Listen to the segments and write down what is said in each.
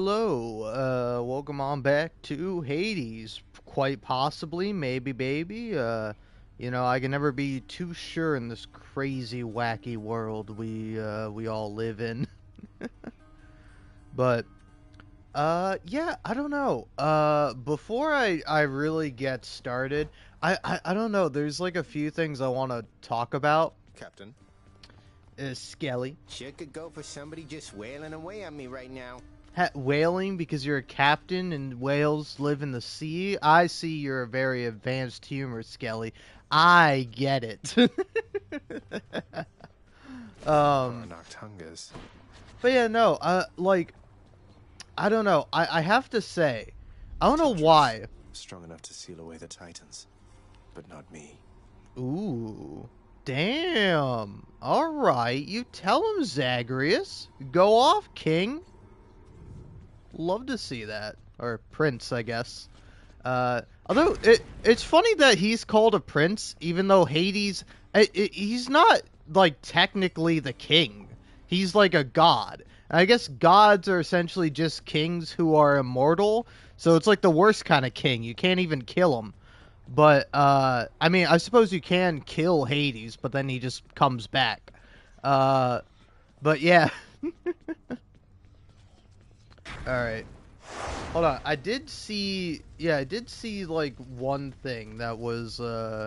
Hello, welcome on back to Hades. Quite possibly, maybe, baby. I can never be too sure in this crazy, wacky world we all live in. But yeah, I don't know. Before I really get started, I don't know. There's like a few things I want to talk about. Captain. Skelly. Sure could go for somebody just wailing away on me right now. Whaling because you're a captain and whales live in the sea. I see you're a very advanced humor, Skelly. I get it. um, Noctungas. but yeah, no. I don't know. I have to say, I don't know why. Strong enough to seal away the Titans, but not me. Ooh, damn. All right, you tell him, Zagreus. Go off, King. Love to see that, or Prince, I guess. Although it's funny that he's called a prince, even though Hades, he's not like technically the king. He's like a god. And I guess gods are essentially just kings who are immortal. So it's like the worst kind of king. You can't even kill him. But I mean, I suppose you can kill Hades, but then he just comes back. But yeah. All right. Hold on. I did see like one thing that was that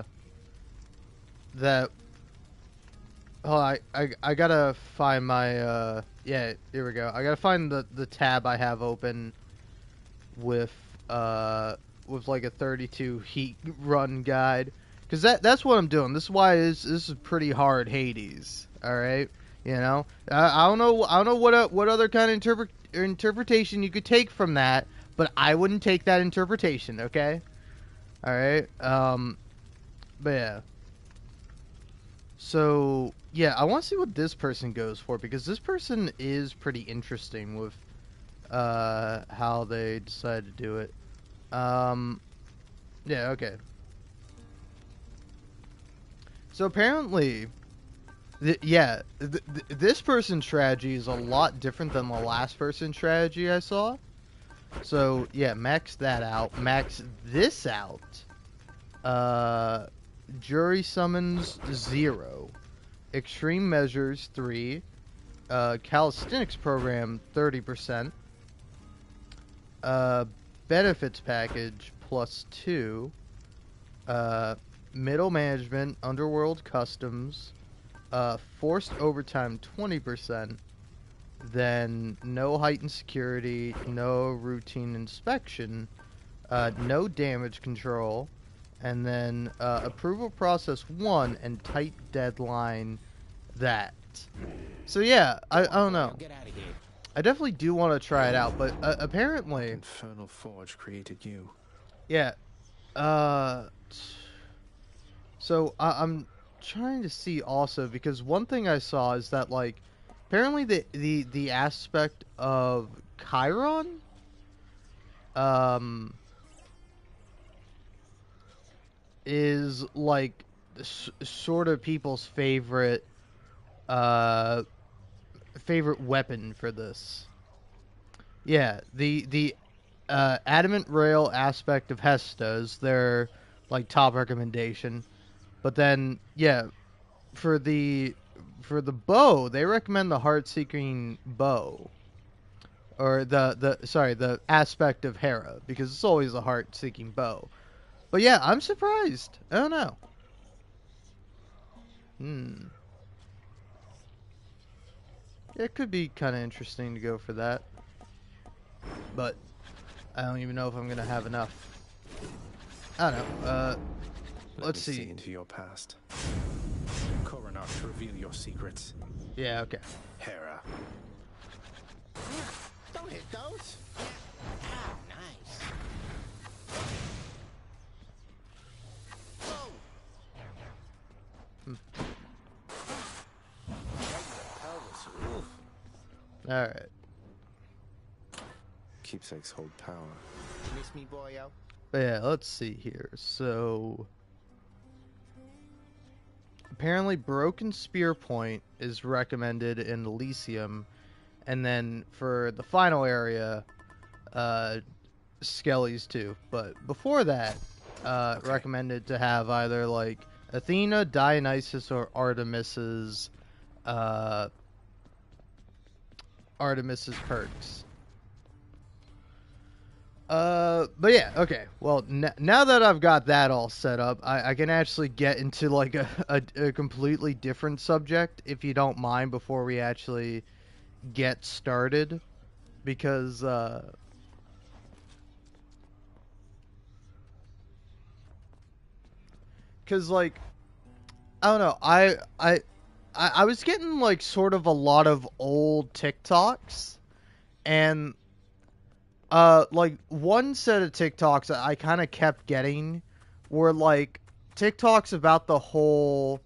hold on, I gotta find my yeah, here we go. I gotta find the tab I have open with with like a 32 heat run guide, cuz that's what I'm doing. This is why this is pretty hard Hades. All right? You know? I don't know what other kind of interpretation you could take from that, but I wouldn't take that interpretation, okay? All right. But yeah. So, yeah, I want to see what this person goes for because this person is pretty interesting with how they decided to do it. Um yeah, okay. So apparently this person's strategy is a lot different than the last person's strategy I saw. So, yeah, max that out. Max this out. Uh, Jury Summons 0. Extreme Measures 3. Calisthenics Program 30%. Benefits Package plus 2. Middle Management, Underworld Customs. Forced Overtime 20%. Then no heightened security, no routine inspection, no damage control, and then approval process 1 and tight deadline that. So yeah, I don't know. Get out of here. I definitely do want to try it out, but apparently, Infernal Forge created you. yeah. Uh, so I'm trying to see also because one thing I saw is that like apparently the aspect of Chiron um is like sort of people's uh favorite weapon for this. Yeah, the adamant rail aspect of Hesta is their like top recommendation. But then yeah, for the bow, they recommend the heart-seeking bow. Or the aspect of Hera, because it's always a heart-seeking bow. But yeah, I'm surprised. I don't know. Hmm. It could be kind of interesting to go for that. But I don't even know if I'm gonna have enough. I don't know. Let's see. Into your past. Coronar to reveal your secrets. Yeah, okay. Hera. Don't hit those. Ah, nice. Whoa. Hmm. Pelvis. Oof. Alright. Keepsakes hold power. Miss me, boyo? But yeah, let's see here. So apparently Broken Spear Point is recommended in Elysium. And then for the final area, Skellies too. But before that, recommended to have either like Athena, Dionysus, or Artemis's perks. But yeah, okay. Well, now that I've got that all set up, I can actually get into like a completely different subject, if you don't mind, before we actually get started, because like I don't know, I was getting like sort of a lot of old TikToks, and like one set of TikToks that I kind of kept getting were like TikToks about the whole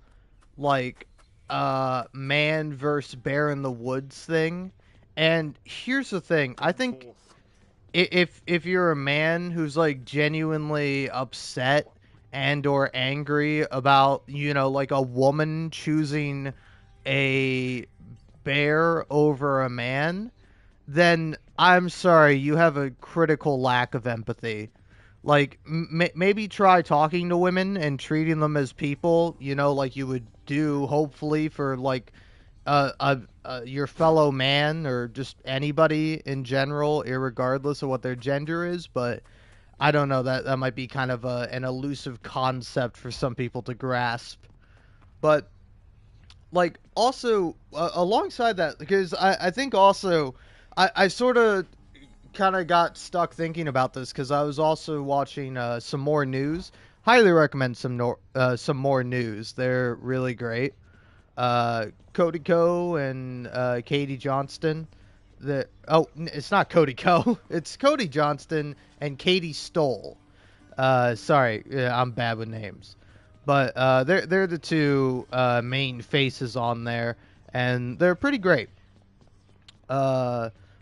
like man versus bear in the woods thing. And here's the thing, I think if you're a man who's like genuinely upset and or angry about, you know, like a woman choosing a bear over a man, then I'm sorry, you have a critical lack of empathy. Like, maybe try talking to women and treating them as people, you know, like you would do, hopefully, for, like, your fellow man or just anybody in general, irregardless of what their gender is. But I don't know, that might be kind of an elusive concept for some people to grasp. But, like, also, alongside that, because I think also, I sort of kind of got stuck thinking about this because I was also watching some more news. Highly recommend some more news. They're really great. Cody Ko and Katie Johnston. It's not Cody Ko. It's Cody Johnston and Katie Stoll. Sorry, I'm bad with names. But they're the two main faces on there, and they're pretty great.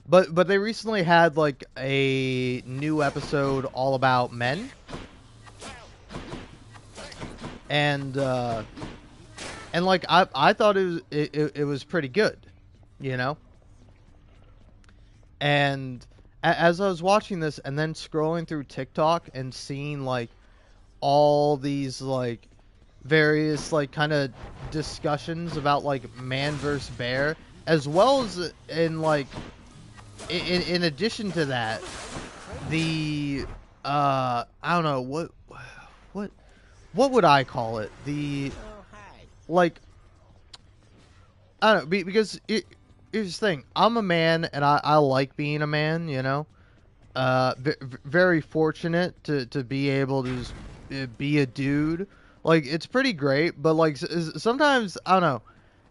But they recently had like a new episode all about men, and like I thought it was pretty good, you know. And as I was watching this and then scrolling through TikTok and seeing like all these like various like kind of discussions about like man versus bear, as well as in like in addition to that, the I don't know what would I call it, the like I don't know, because here's the thing, I'm a man and I like being a man, you know. Very fortunate to be able to just be a dude. Like, it's pretty great, but like sometimes I don't know,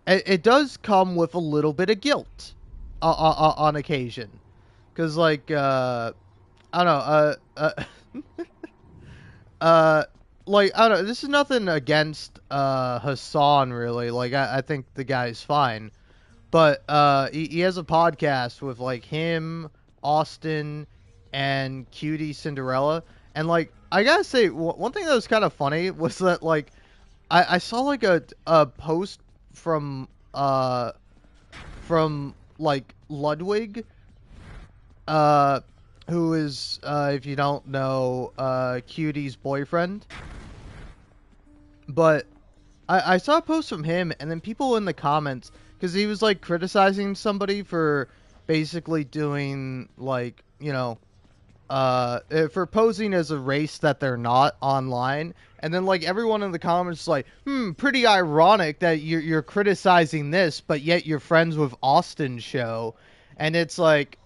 it does come with a little bit of guilt on occasion, because like I don't know, like I don't know, this is nothing against Hassan really. Like I think the guy's fine, but he has a podcast with like him, Austin, and Cutie Cinderella, and like I gotta say, one thing that was kind of funny was that like I saw like a post from like Ludwig, who is if you don't know, Cutie's boyfriend. But I saw a post from him, and then people in the comments, because he was like criticizing somebody for basically doing like, you know, for posing as a race that they're not online, and then like everyone in the comments is like, pretty ironic that you're criticizing this, but yet you're friends with Austin's show. And it's like,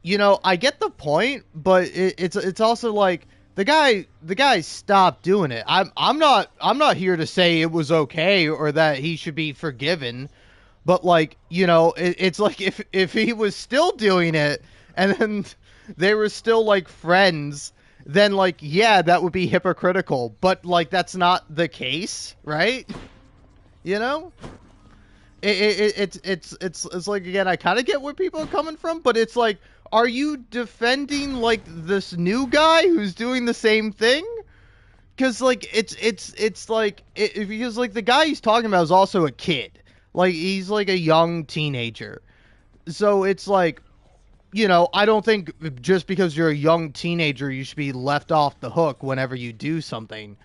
you know, I get the point, but it's also like the guy stopped doing it. I'm not here to say it was okay or that he should be forgiven, but like, you know, it's like if he was still doing it and then they were still like friends, then like, yeah, that would be hypocritical, but like that's not the case, right? You know? It's like, again, I kind of get where people are coming from, but it's like, are you defending like this new guy who's doing the same thing? Because like it's like because like the guy he's talking about is also a kid, like he's like a young teenager, so it's like, I don't think just because you're a young teenager, you should be left off the hook whenever you do something.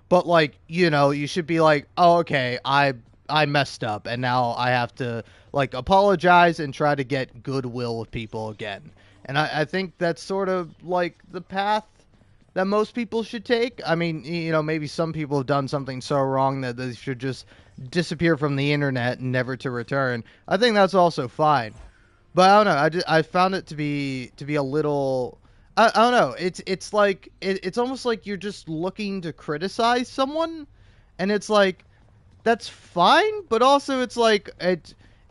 But like, you should be like, oh, okay, I messed up, and now I have to like apologize and try to get goodwill with people again. And I think that's sort of like the path that most people should take. I mean, maybe some people have done something so wrong that they should just disappear from the internet and never to return. I think that's also fine. But I don't know. I found it to be a little. I don't know. It's like it's almost like you're just looking to criticize someone, and it's like that's fine. But also it's like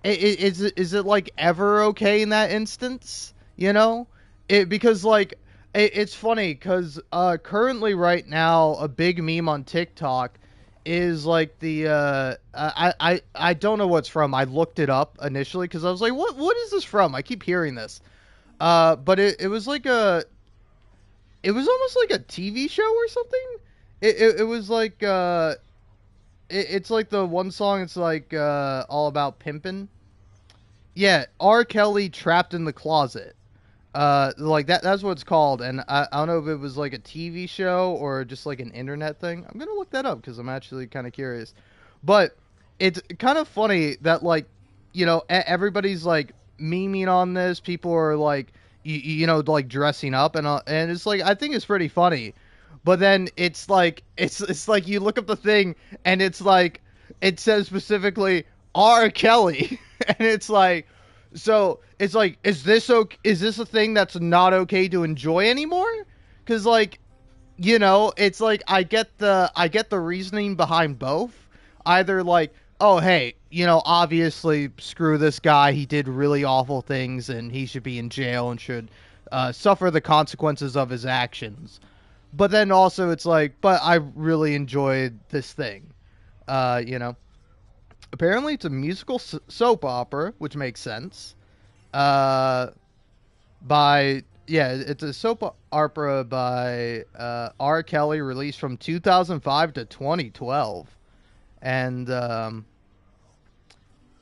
is it like ever okay in that instance? Because like it's funny because currently right now a big meme on TikTok is like the I don't know what's from. I looked it up initially because I was like, what is this from? I keep hearing this. But it was like it was almost like a TV show or something. It was like it's like the one song. It's like all about pimping. Yeah, R. Kelly Trapped in the Closet. Like that's what it's called, and I don't know if it was like a TV show or just like an internet thing. I'm gonna look that up because I'm actually kind of curious. But it's kind of funny that like, everybody's like memeing on this. People are like, like dressing up, and it's like I think it's pretty funny. But then it's like it's like you look up the thing and it's like it says specifically R. Kelly, and it's like. So it's like, is this okay? Is this a thing that's not okay to enjoy anymore? Because like, it's like I get the reasoning behind both. Either like, oh hey, obviously screw this guy. He did really awful things, and he should be in jail and should suffer the consequences of his actions. But then also it's like, but I really enjoyed this thing. You know. Apparently, it's a musical soap opera, which makes sense. Uh, it's a soap opera by R. Kelly, released from 2005 to 2012, and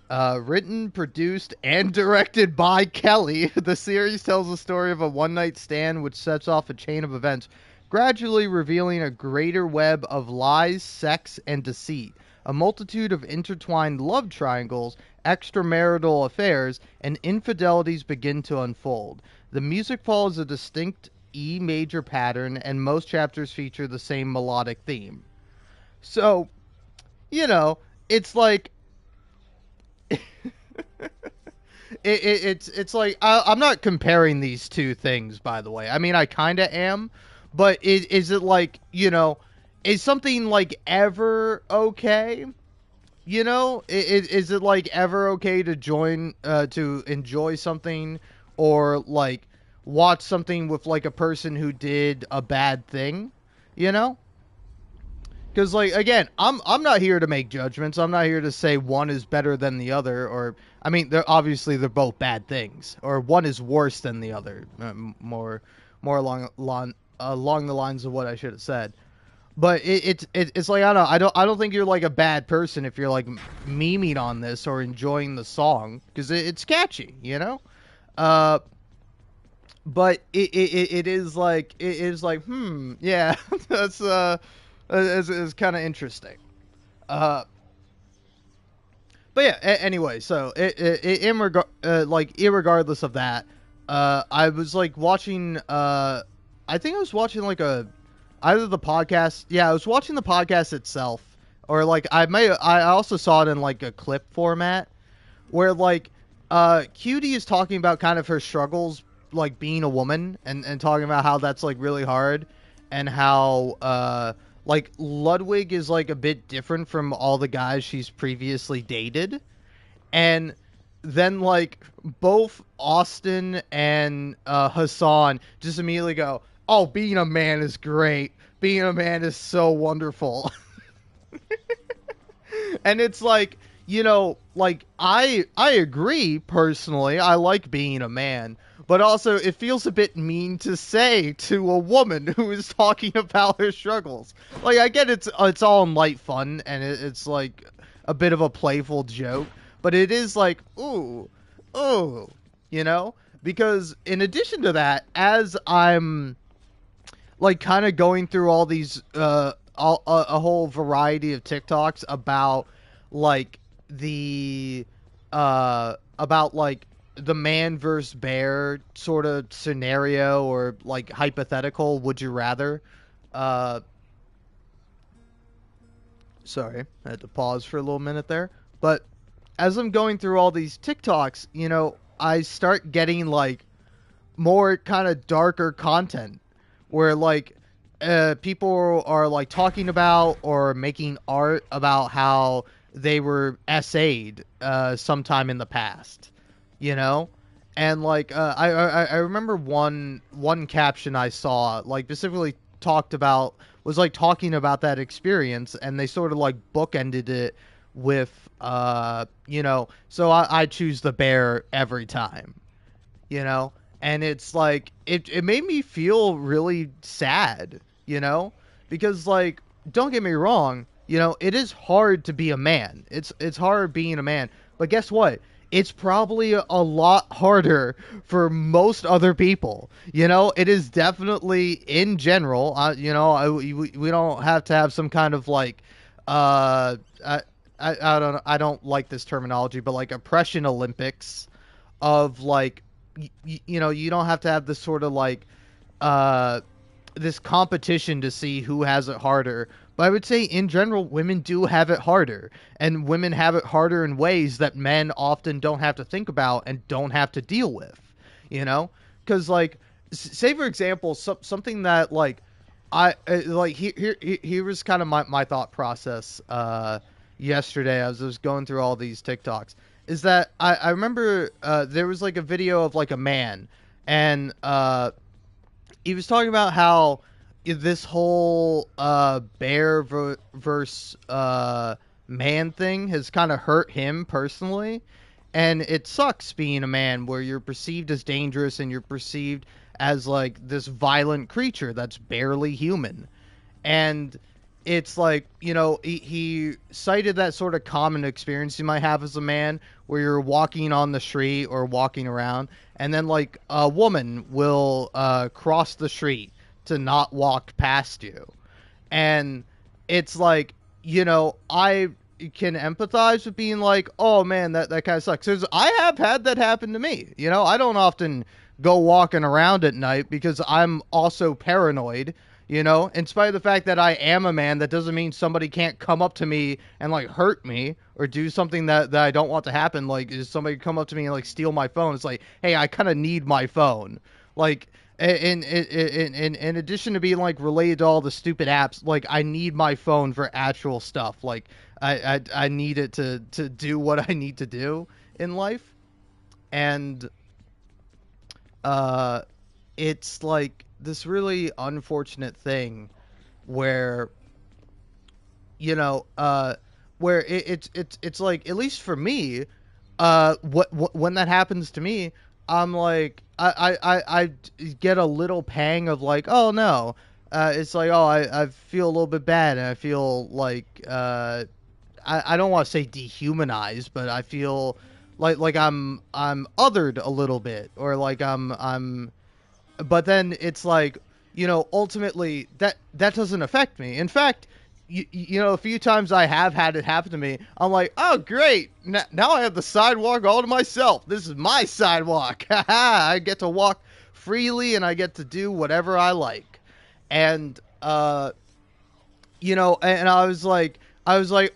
written, produced, and directed by Kelly. The series tells the story of a one-night stand which sets off a chain of events, gradually revealing a greater web of lies, sex, and deceit. A multitude of intertwined love triangles, extramarital affairs, and infidelities begin to unfold. The music follows a distinct E major pattern, and most chapters feature the same melodic theme. So, it's like it's like I'm not comparing these two things, by the way. I mean, I kind of am, but is it like, is something like ever okay? Is it like ever okay to to enjoy something, or like watch something with like a person who did a bad thing? You know? Because like again, I'm not here to make judgments. I'm not here to say one is better than the other, or I mean, they're both bad things, or one is worse than the other. More along the lines of what I should have said. But it's like I don't think you're like a bad person if you're like memeing on this or enjoying the song because it's catchy, Uh, but it is like yeah, that's is kind of interesting. Uh, but yeah, anyway, so irregardless of that, I was like watching. I think I was watching like either the podcast. Yeah, I was watching the podcast itself, or like I also saw it in like a clip format, where like Cutie is talking about kind of her struggles like being a woman, and talking about how that's like really hard, and how like Ludwig is like a bit different from all the guys she's previously dated, and then like both Austin and Hassan just immediately go, "Oh, being a man is great. Being a man is so wonderful." And it's like, like I agree personally. I like being a man, but also it feels a bit mean to say to a woman who is talking about her struggles. Like I get it's all in light fun, and it's like a bit of a playful joke, but it is like ooh, you know, because in addition to that, as I'm like kind of going through all these a whole variety of TikToks about like the about like the man versus bear sort of scenario, or like hypothetical would you rather. uh Sorry, I had to pause for a little minute there. But as I'm going through all these TikToks, I start getting like more kind of darker content where like people are like talking about or making art about how they were essayed sometime in the past, you know? And like I remember one caption I saw like specifically talked about was like talking about that experience, and they sort of like bookended it with so I choose the bear every time, you know? And it's like it made me feel really sad, because like don't get me wrong, it is hard to be a man. It's hard being a man. But guess what? It's probably a lot harder for most other people. It is definitely in general, we don't have to have some kind of like I don't like this terminology, but like oppression Olympics of like you don't have to have this sort of like this competition to see who has it harder. But I would say in general, women do have it harder, and women have it harder in ways that men often don't have to think about and don't have to deal with, because like say for example something that like I like here was kind of my thought process yesterday as I was going through all these TikToks, is that I remember there was like a video of like a man, and he was talking about how this whole bear versus man thing has kind of hurt him personally, and it sucks being a man where you're perceived as dangerous and you're perceived as like this violent creature that's barely human. And it's like, he cited that sort of common experience you might have as a man where you're walking on the street or walking around, and then like a woman will cross the street to not walk past you. And it's like, I can empathize with being like, oh man, that kind of sucks. 'Cause I have had that happen to me. I don't often go walking around at night because I'm also paranoid. In spite of the fact that I am a man, that doesn't mean somebody can't come up to me and like hurt me or do something that I don't want to happen. Like, is somebody come up to me and like steal my phone? It's like, hey, I kind of need my phone. Like, in addition to being like related to all the stupid apps, like I need my phone for actual stuff. Like, I need it to do what I need to do in life. And it's like this really unfortunate thing where where it's like, at least for me, when that happens to me, I'm like I get a little pang of like, oh no, it's like, oh, I feel a little bit bad, and I feel like I don't want to say dehumanized, but I feel like I'm othered a little bit, or like I'm but then it's like, ultimately that doesn't affect me. In fact, a few times I have had it happen to me, I'm like, oh great, now I have the sidewalk all to myself. This is my sidewalk. I get to walk freely and I get to do whatever I like. And and I was like,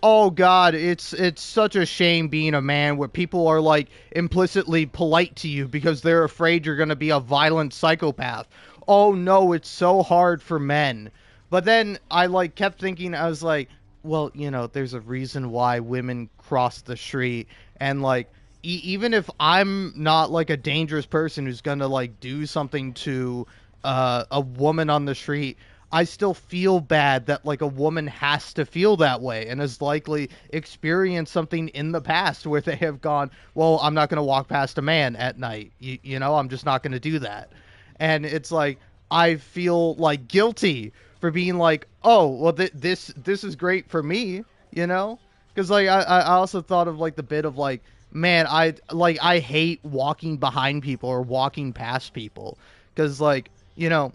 oh God, it's such a shame being a man where people are like implicitly polite to you because they're afraid you're going to be a violent psychopath. Oh no, it's so hard for men. But then I like kept thinking, I was like, well, there's a reason why women cross the street, and like even if I'm not like a dangerous person who's going to like do something to a woman on the street, I still feel bad that like a woman has to feel that way and has likely experienced something in the past where they have gone, well, I'm not going to walk past a man at night. I'm just not going to do that. And it's like, I feel like guilty for being like, oh, well, this is great for me, because like I also thought of like the bit of like, man, I hate walking behind people or walking past people, because like, you know,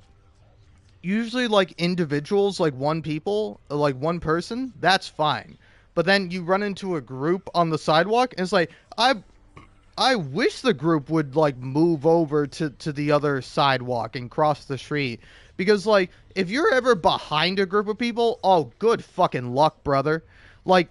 usually like individuals, like one person, that's fine. But then you run into a group on the sidewalk and it's like, I wish the group would like move over to the other sidewalk and cross the street, because like if you're ever behind a group of people, oh, good fucking luck, brother. Like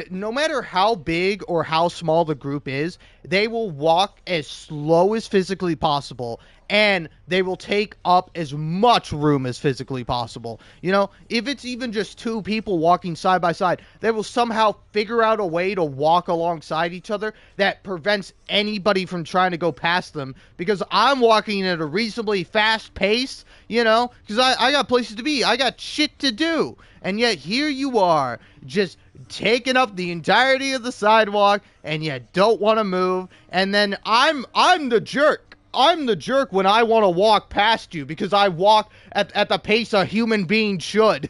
no matter how big or how small the group is, they will walk as slow as physically possible, and they will take up as much room as physically possible. You know, if it's even just two people walking side by side, they will somehow figure out a way to walk alongside each other that prevents anybody from trying to go past them, because I'm walking at a reasonably fast pace, you know, because I got places to be. I got shit to do. And yet here you are, just taking up the entirety of the sidewalk, and you don't want to move. And then I'm the jerk. I'm the jerk when I want to walk past you, because I walk at the pace a human being should.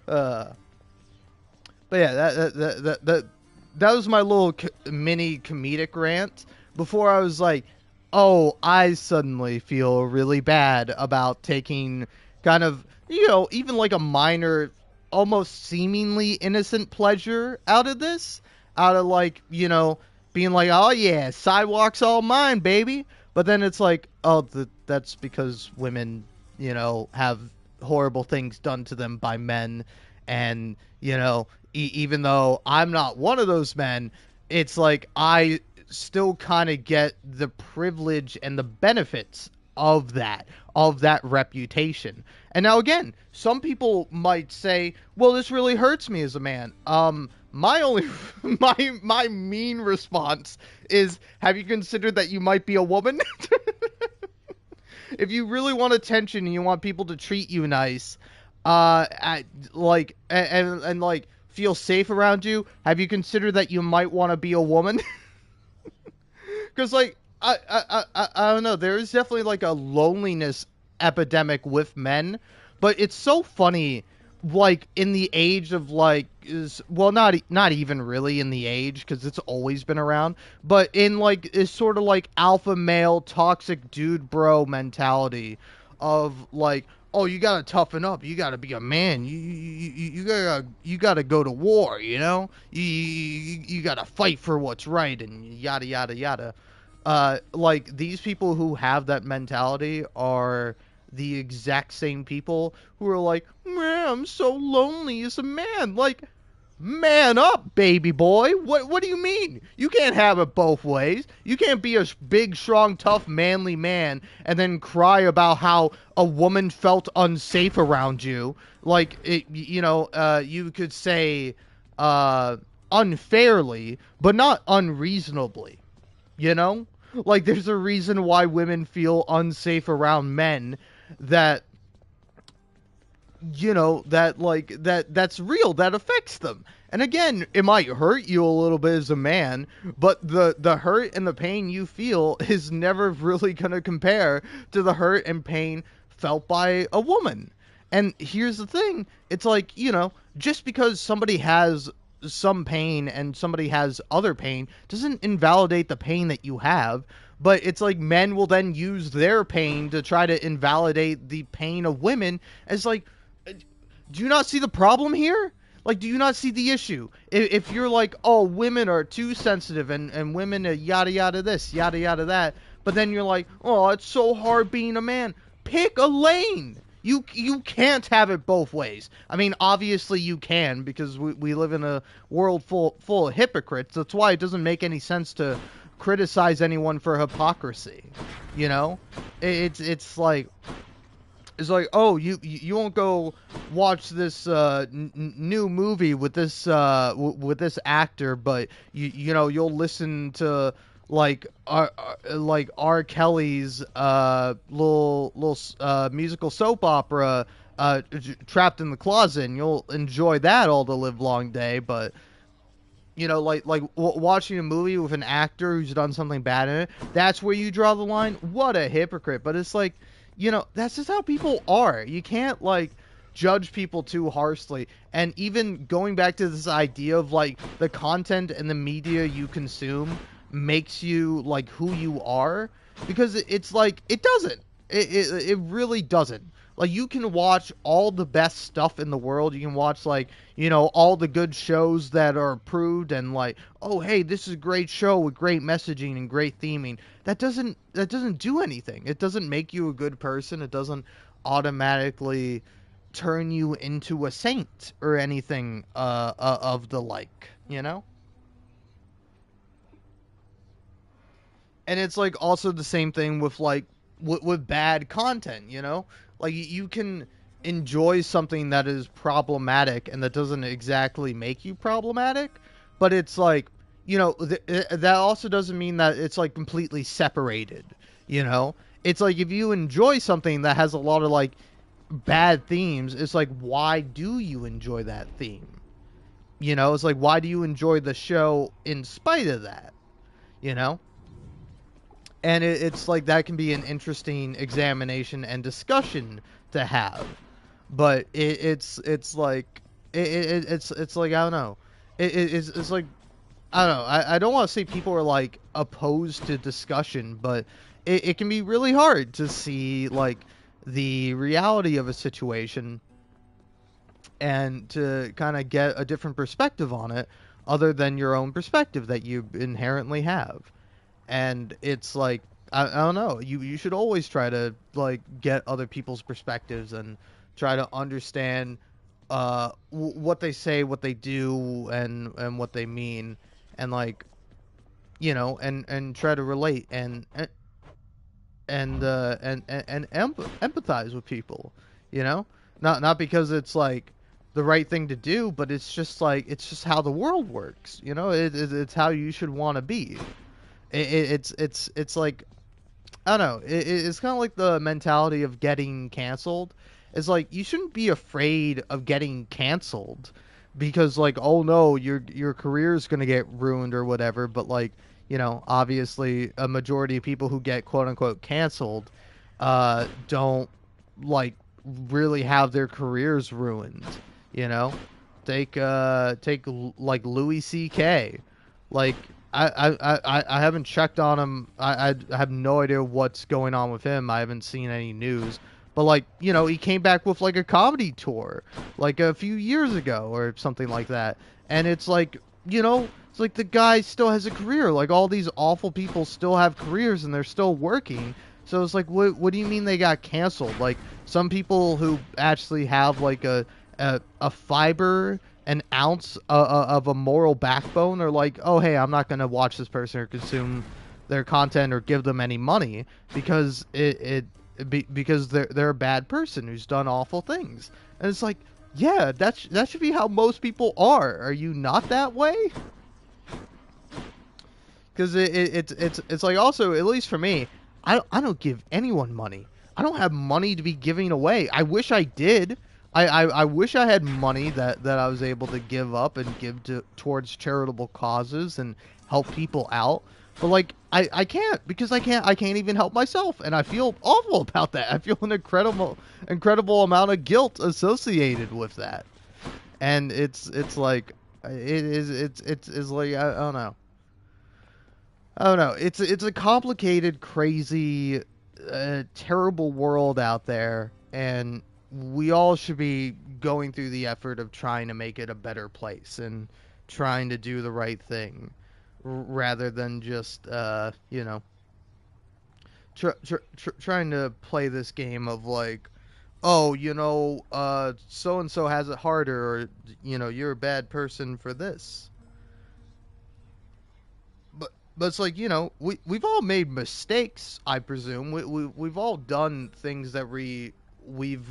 But yeah, that was my little mini comedic rant before I was like, oh, I suddenly feel really bad about taking kind of, you know, even like a minor, almost seemingly innocent pleasure out of this, out of like, you know, being like, oh yeah, sidewalk's all mine, baby. But then it's like, oh, that's because women, you know, have horrible things done to them by men. And, you know, even though I'm not one of those men, it's like I still kind of get the privilege and the benefits of that reputation. And now again, some people might say, well, this really hurts me as a man. My only my mean response is, have you considered that you might be a woman? If you really want attention and you want people to treat you nice, like and like feel safe around you, have you considered that you might want to be a woman? Because like I don't know, there is definitely like a loneliness epidemic with men, but it's so funny, like in the age of like not even really in the age, because it's always been around, but in like is sort of like alpha male toxic dude bro mentality of like, oh, you gotta toughen up, you gotta be a man, you gotta go to war, you know, you gotta fight for what's right, and yada yada yada. Like these people who have that mentality are the exact same people who are like, man, I'm so lonely as a man. Like, man up, baby boy. What do you mean? You can't have it both ways. You can't be a big, strong, tough, manly man and then cry about how a woman felt unsafe around you. Like, you know, you could say unfairly, but not unreasonably. You know? Like, there's a reason why women feel unsafe around men that, you know, that, like, that's real, that affects them. And again, it might hurt you a little bit as a man, but the hurt and the pain you feel is never really going to compare to the hurt and pain felt by a woman. And here's the thing, it's like, you know, just because somebody has some pain and somebody has other pain doesn't invalidate the pain that you have. But it's like men will then use their pain to try to invalidate the pain of women. As like, do you not see the problem here? Like, do you not see the issue? If you're like, oh, women are too sensitive and women are yada yada this, yada yada that, but then you're like, oh, it's so hard being a man. Pick a lane. You can't have it both ways. I mean, obviously you can, because we live in a world full of hypocrites. That's why it doesn't make any sense to criticize anyone for hypocrisy. You know, it's like, oh, you won't go watch this new movie with this actor, but you know, you'll listen to like R. Kelly's little musical soap opera, Trapped in the Closet, and you'll enjoy that all the live long day. But you know, like watching a movie with an actor who's done something bad in it, that's where you draw the line. What a hypocrite! But it's like, you know, that's just how people are. You can't like judge people too harshly. And even going back to this idea of like the content and the media you consume makes you like who you are, because it's like it doesn't. It really doesn't. Like, you can watch all the best stuff in the world. You can watch, like, you know, all the good shows that are approved, and like, oh hey, this is a great show with great messaging and great theming. That doesn't do anything. It doesn't make you a good person. It doesn't automatically turn you into a saint or anything of the like, you know? And it's like also the same thing with like with bad content, you know? Like, you can enjoy something that is problematic and that doesn't exactly make you problematic, but it's like, you know, that also doesn't mean that it's like completely separated, you know? It's like if you enjoy something that has a lot of like bad themes, it's like, why do you enjoy that theme? You know, it's like, why do you enjoy the show in spite of that? You know? And it's like that can be an interesting examination and discussion to have, but it's like it's like, I don't know, it's like, I don't know, I don't want to say people are like opposed to discussion, but it can be really hard to see like the reality of a situation and to kind of get a different perspective on it other than your own perspective that you inherently have. And it's like, I don't know, you should always try to like get other people's perspectives and try to understand what they say, what they do, and what they mean, and like, you know, and try to relate and empathize with people, you know, not because it's like the right thing to do, but it's just like, it's just how the world works, you know. It's how you should want to be. It's like, I don't know. It's kind of like the mentality of getting canceled. It's like, you shouldn't be afraid of getting canceled because like, oh no, your career is gonna get ruined or whatever. But like, you know, obviously a majority of people who get quote unquote canceled don't like really have their careers ruined. You know, take like Louis C.K. Like, I haven't checked on him. I have no idea what's going on with him. I haven't seen any news. But like, you know, he came back with like a comedy tour like a few years ago or something like that. And it's like, you know, it's like the guy still has a career. Like, all these awful people still have careers and they're still working. So it's like, what do you mean they got canceled? Like, some people who actually have like a fiber, an ounce of a moral backbone, are like, oh hey, I'm not gonna watch this person or consume their content or give them any money because because they're a bad person who's done awful things. And it's like, yeah, that should be how most people are. Are you not that way? Because it's like, also, at least for me, I don't give anyone money. I don't have money to be giving away. I wish I did. I wish I had money that I was able to give up and give towards charitable causes and help people out. But like, I can't, because I can't even help myself, and I feel awful about that. I feel an incredible amount of guilt associated with that. And it's like, it's like, I don't know. I don't know. It's a complicated, crazy, terrible world out there, and we all should be going through the effort of trying to make it a better place and trying to do the right thing, rather than just you know, trying to play this game of like, oh, you know, so and so has it harder, or you know, you're a bad person for this. But it's like, you know, we've all made mistakes, I presume. We've all done things that we've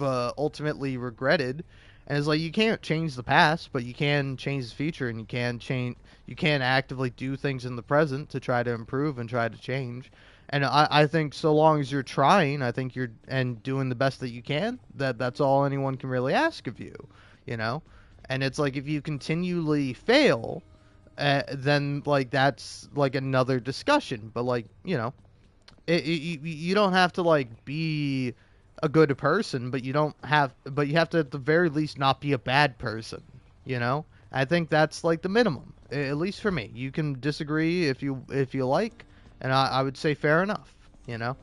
ultimately regretted. And it's like, you can't change the past, but you can change the future, and you can actively do things in the present to try to improve and try to change. And I think so long as you're trying, I think you're and doing the best that you can, that's all anyone can really ask of you, you know? And it's like, if you continually fail, then like that's like another discussion. But like, you know, you don't have to like be a good person, but you have to at the very least not be a bad person, you know? I think that's like the minimum, at least for me. You can disagree if you like, and I would say fair enough, you know?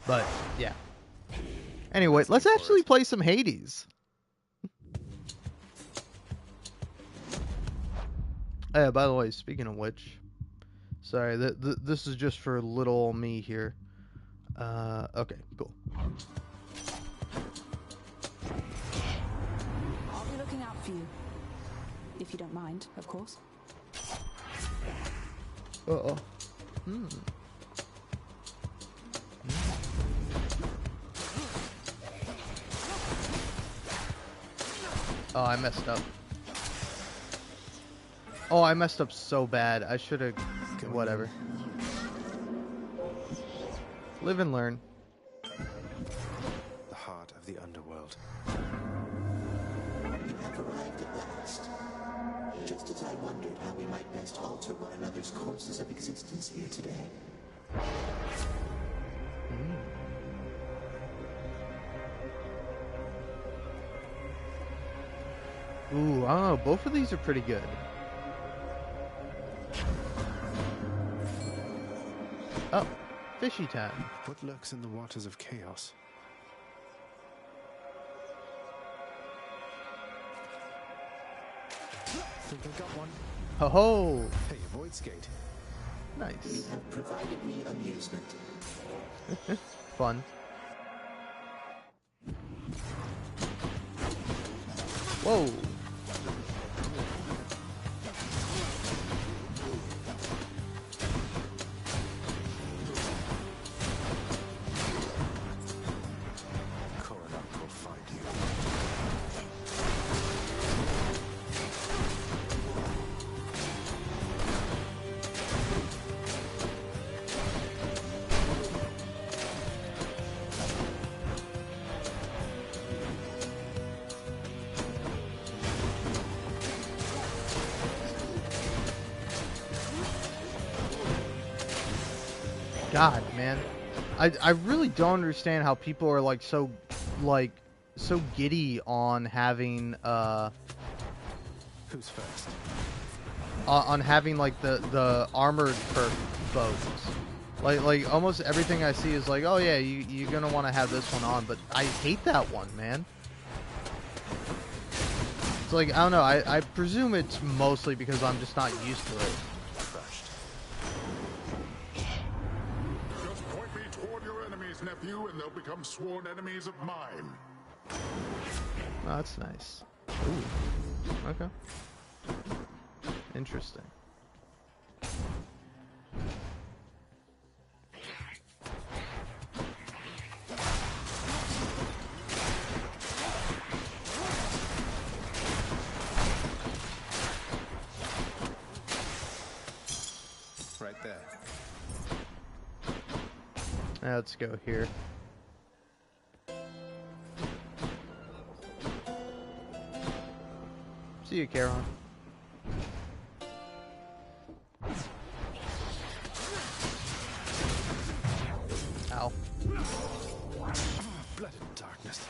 But yeah. Anyway, let's actually play some Hades. By the way, speaking of which, sorry, this is just for little me here. Okay, cool. I'll be looking out for you. If you don't mind, of course. Uh-oh. Oh, I messed up. Oh, I messed up so bad. I should have... Whatever. Live and learn. The heart of the underworld. We have arrived at last. Just as I wondered how we might best alter one another's courses of existence here today. Ooh, I don't know. Both of these are pretty good. Oh, fishy time. What lurks in the waters of chaos? Think I got one. Ho ho! Hey, avoid skate. Nice. You have provided me amusement. Fun. Whoa! Coronac will find you. God, man. I really don't understand how people are like so giddy on having Who's first? on having like the armored perk bows. Like almost everything I see is like, oh yeah, you're gonna want to have this one on, but I hate that one, man. It's like, I don't know, I presume it's mostly because I'm just not used to it. Crushed. Just point me toward your enemies, nephew, and they'll become sworn enemies of mine. Oh, that's nice. Ooh. Okay. Interesting. Right there. Now let's go here. See you, Charon. Ow. Blood and darkness.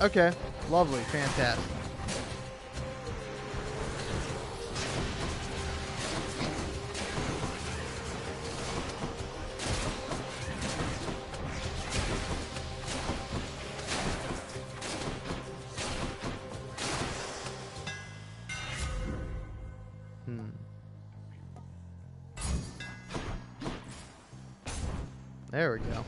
Okay. Lovely. Fantastic. There we go.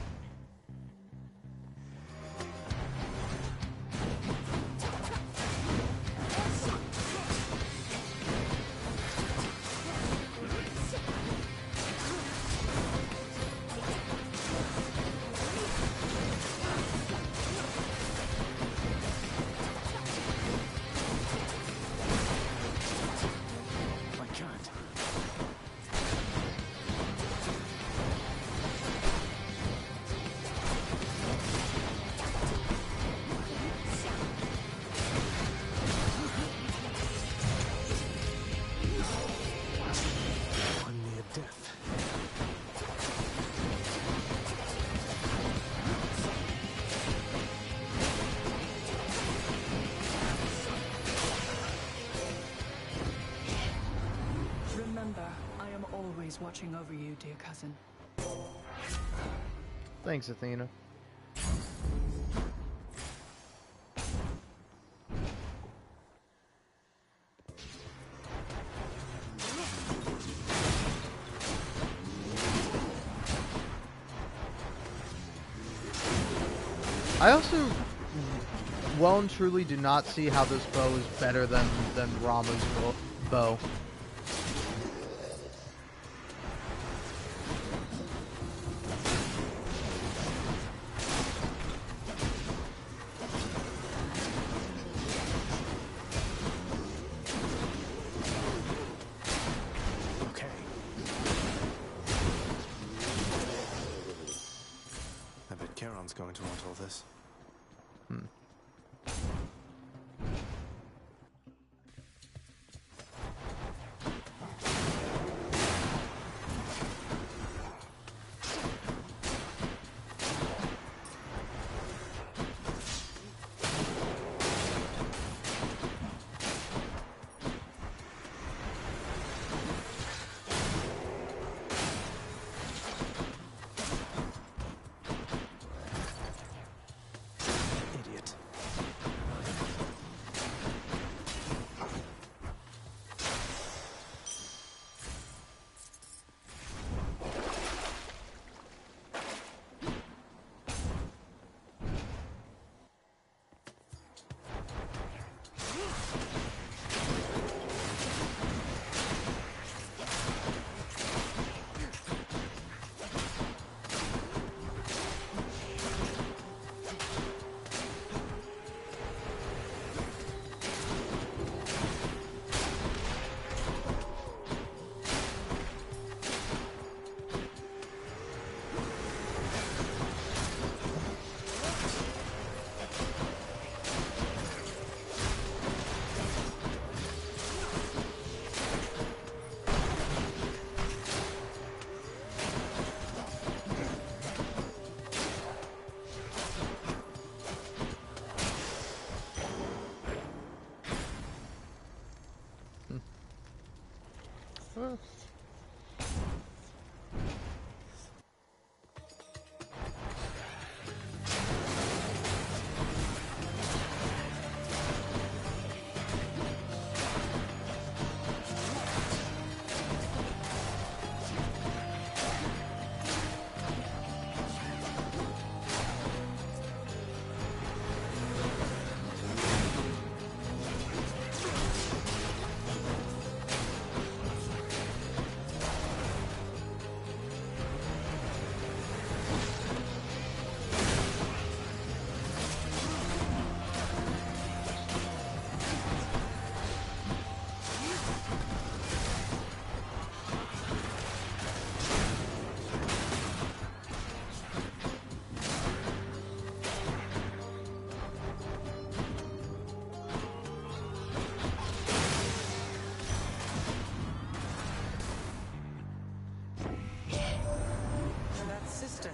I can't. is watching over you, dear cousin. Thanks, Athena. I also well and truly do not see how this bow is better than Rama's bow. Okay. I bet Charon's going to want all this. Idiot.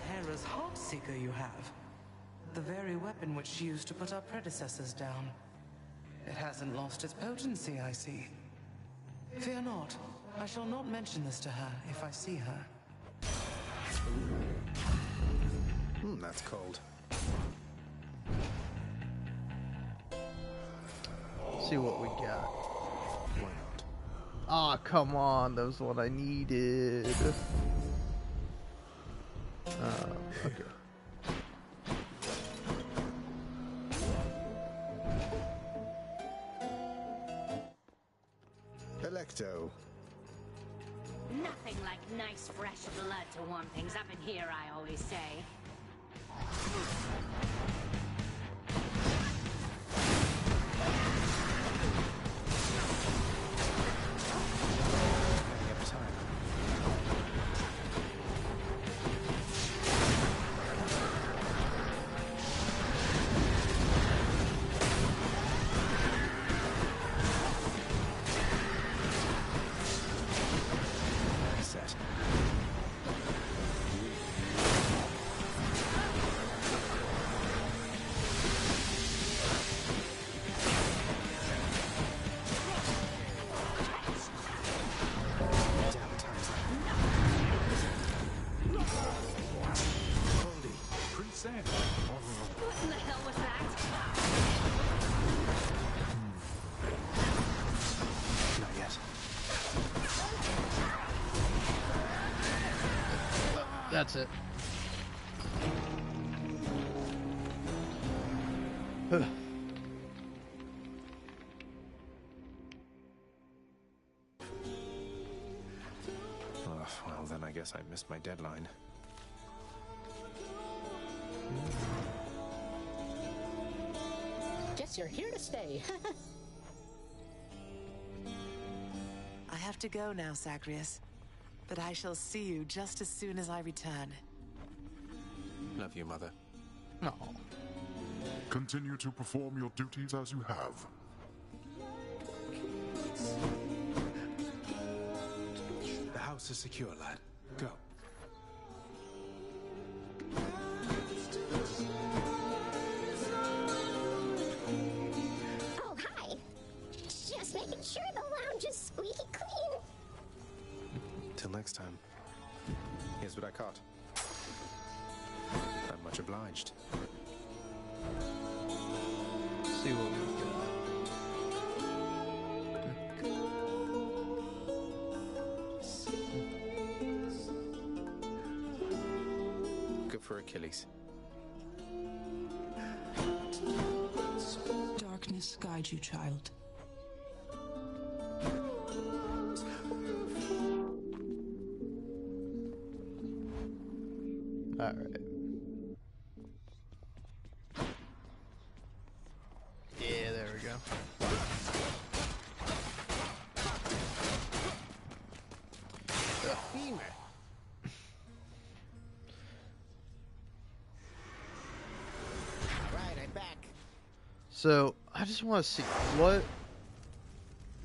Hera's Heartseeker you have. The very weapon which she used to put our predecessors down. It hasn't lost its potency, I see. Fear not. I shall not mention this to her if I see her. That's cold. See what we got. Why not? Ah, come on, that was what I needed. Okay. Electo. Nothing like nice fresh blood to warm things up in here, I always say. Running out of time. Set. That's it. Well, then I guess I missed my deadline. Guess you're here to stay. I have to go now, Zagreus. But I shall see you just as soon as I return. Love you, Mother. No. Continue to perform your duties as you have. The house is secure, lad. Go. Oh, hi. Just making sure the lounge is squeaky clean. Till next time. Here's what I caught. I'm much obliged. See what we got. Good for Achilles. Darkness guide you, child. Alright. Yeah, there we go. Beamer. Right, I'm back. So, I just want to see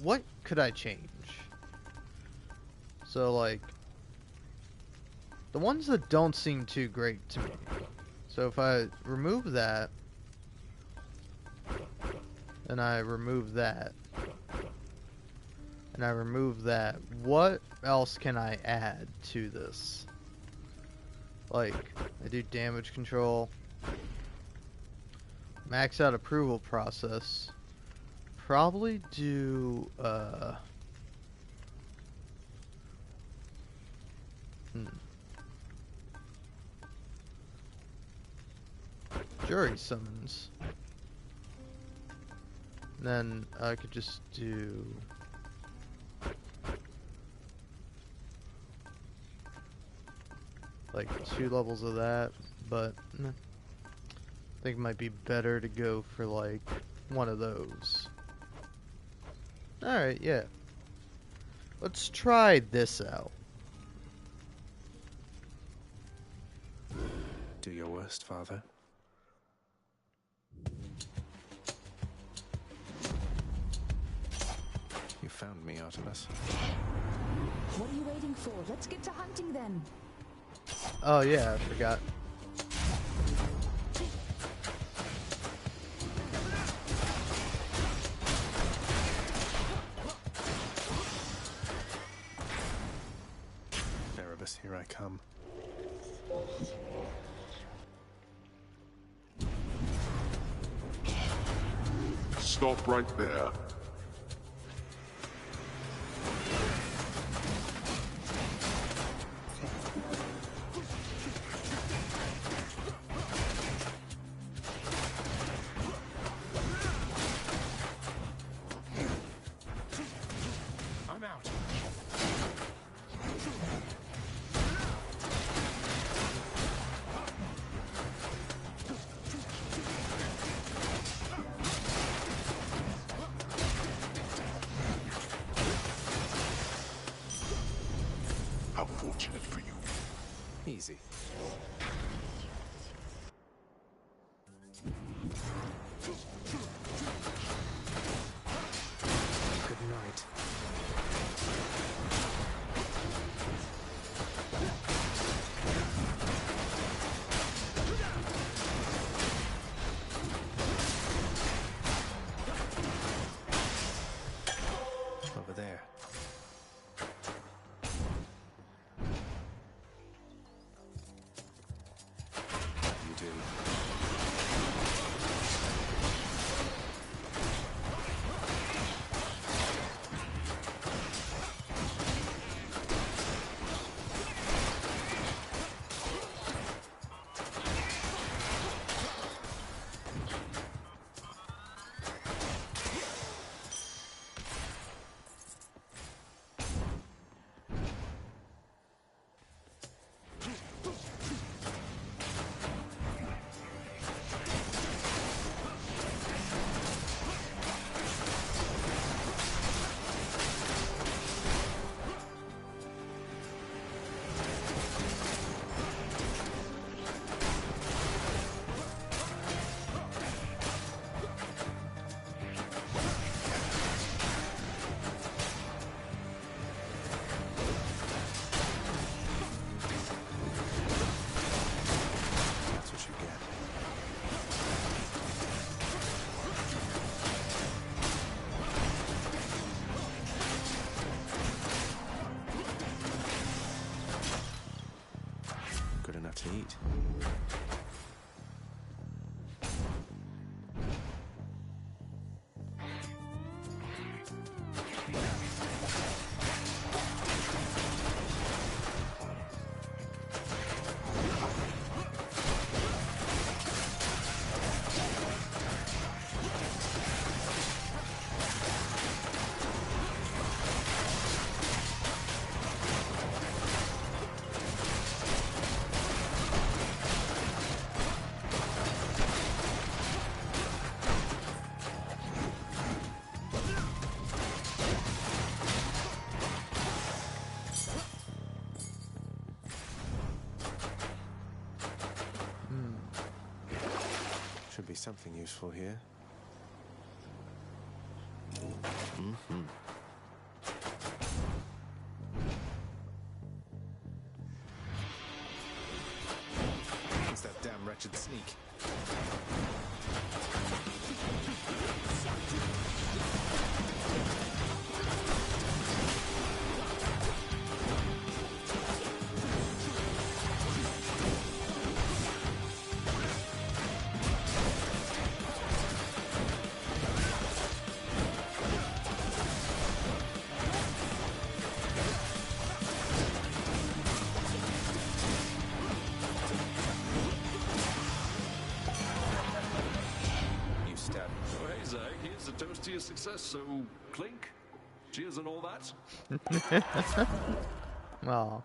what could I change? So, like, the ones that don't seem too great to me. So if I remove that, and I remove that, and I remove that, what else can I add to this? Like, I do damage control, max out approval process, probably do, jury summons. And then I could just do like 2 levels of that, but I think it might be better to go for like one of those. Alright, yeah. Let's try this out. Do your worst, Father. You found me, Artemis. What are you waiting for? Let's get to hunting then. Oh yeah, I forgot. Erebus, here I come. Stop right there. I'm out. How fortunate for you. Easy. Good night. Over there. feet. Should be something useful here. It's that damn wretched sneak. Toast to your success, so clink, cheers and all that. Oh.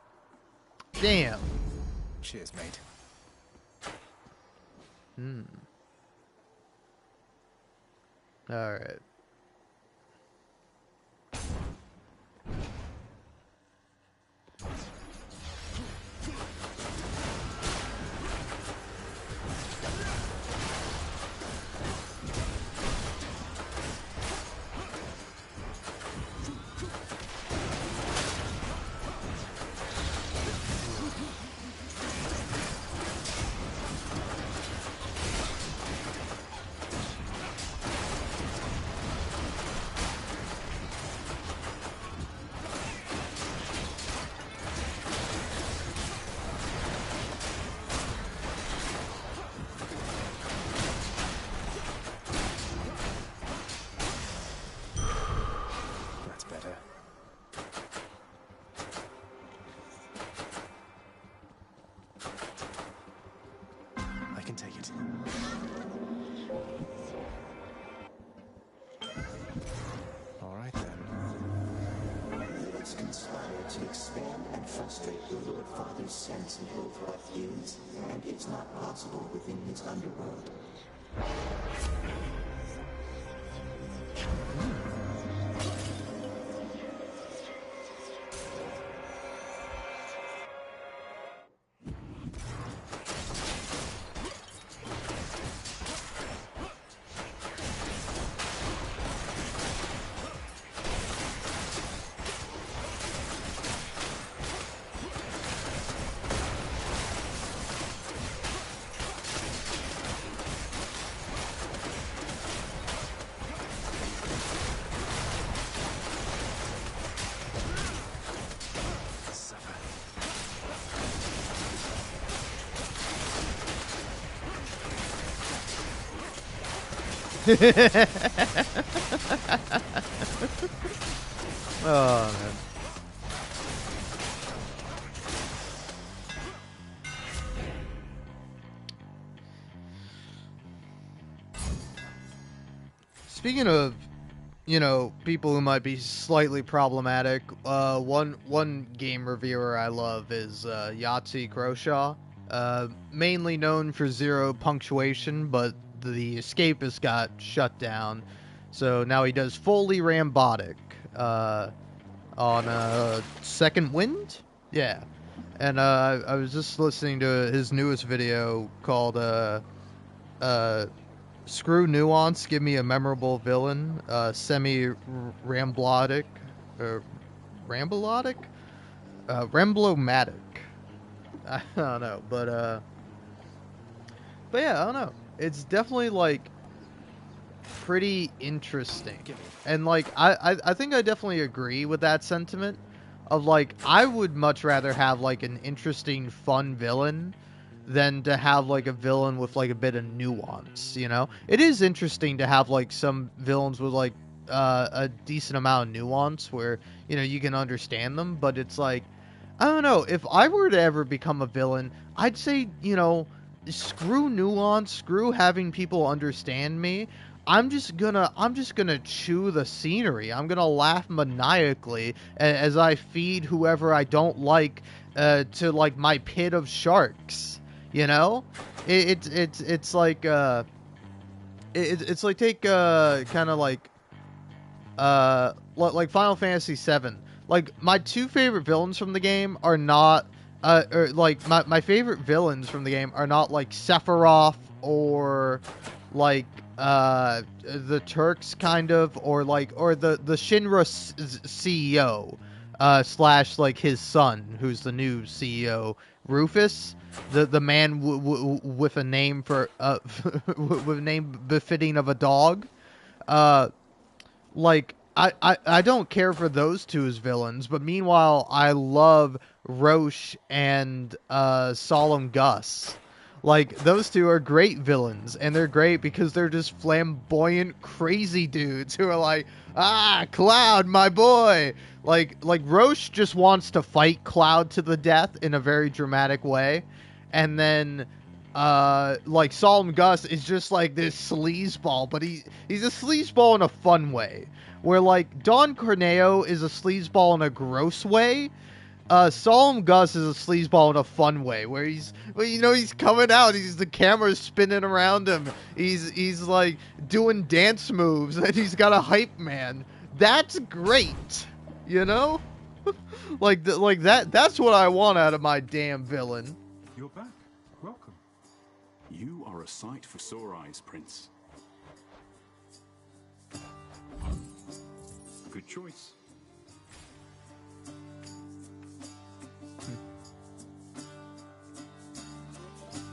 Damn. Cheers, mate. Alright. That's better. I can take it. All right then. Let's conspire to expand and frustrate the Lord Father's sense of both what is and is not possible within his underworld. Oh, man. Speaking of, you know, people who might be slightly problematic, one game reviewer I love is Yahtzee Croshaw, mainly known for zero punctuation, but the Escapist got shut down, so now he does fully Rambotic on Second Wind? Yeah. And I was just listening to his newest video called Screw Nuance, Give Me a Memorable Villain, Semi-Ramblotic, Ramblotic? Ramblomatic. I don't know, but yeah, I don't know. It's definitely, like, pretty interesting. And, like, I think I definitely agree with that sentiment of, like, I would much rather have, like, an interesting, fun villain than to have like a villain with like a bit of nuance, you know? It is interesting to have like some villains with like a decent amount of nuance where, you know, you can understand them, but it's like, I don't know, if I were to ever become a villain, I'd say, you know, screw nuance, screw having people understand me. I'm just gonna chew the scenery. I'm gonna laugh maniacally as I feed whoever I don't like to like my pit of sharks. You know, it's like it's like take kind of like Final Fantasy VII. Like my two favorite villains from the game are not or like my favorite villains from the game are not like Sephiroth or like the Turks kind of, or the Shinra CEO slash like his son who's the new CEO, Rufus, the man with a name for with a name befitting of a dog. Like I don't care for those two as villains, but meanwhile I love Roche and Solemn Gus. Like, those two are great villains, and they're great because they're just flamboyant, crazy dudes who are like, ah, Cloud, my boy! Like Roche just wants to fight Cloud to the death in a very dramatic way, and then, like, Solemn Gus is just like this sleazeball, but he's a sleazeball in a fun way, where, like, Don Corneo is a sleazeball in a gross way. Solemn Gus is a sleazeball in a fun way, where he's coming out, the camera's spinning around him, he's like doing dance moves, and he's got a hype man. That's great, you know? like that's what I want out of my damn villain. You're back. Welcome. You are a sight for sore eyes, Prince. Good choice.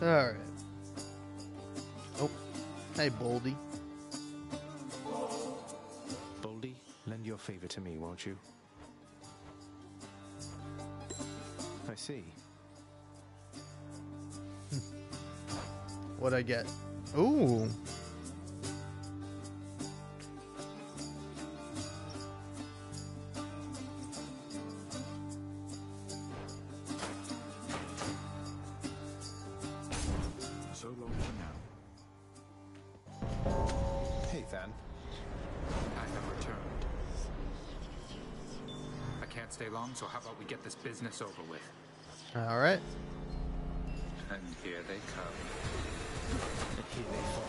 Alright. Oh. Hey, Boldy. Boldy, lend your favor to me, won't you? I see. What'd I get? Ooh. Stay long, so how about we get this business over with? All right. And here they come. And here they fall.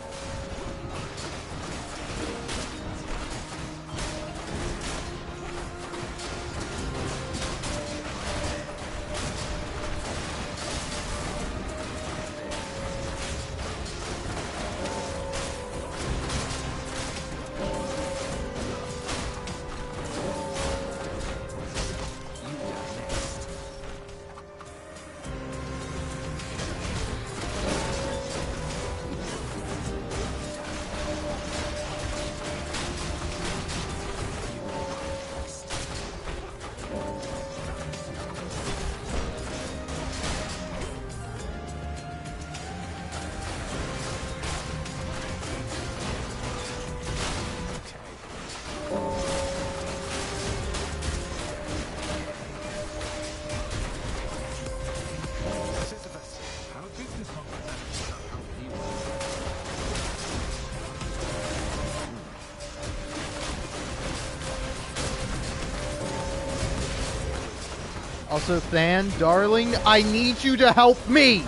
Also, Than, darling, I need you to help me!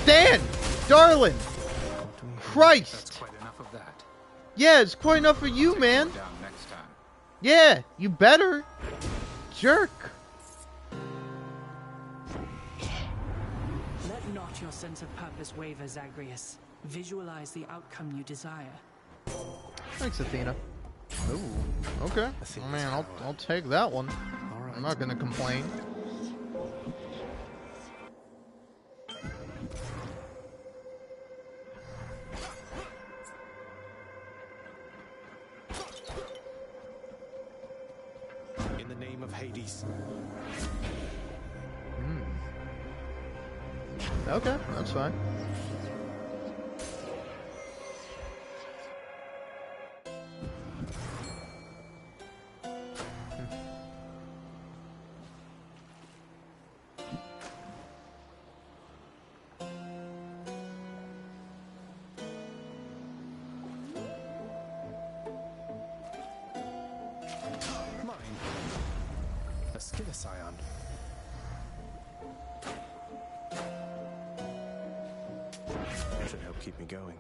Than! Darling! Christ! That's quite enough of that. Yeah, it's quite enough for you, man. Down next time. Yeah, you better. Jerk. Let not your sense of purpose waver, Zagreus. Visualize the outcome you desire. Thanks, Athena. Ooh, okay. Oh, man, I'll take that one. Right. I'm not gonna complain. In the name of Hades. Okay, that's fine. Mine. A Skittercion. Should help keep me going.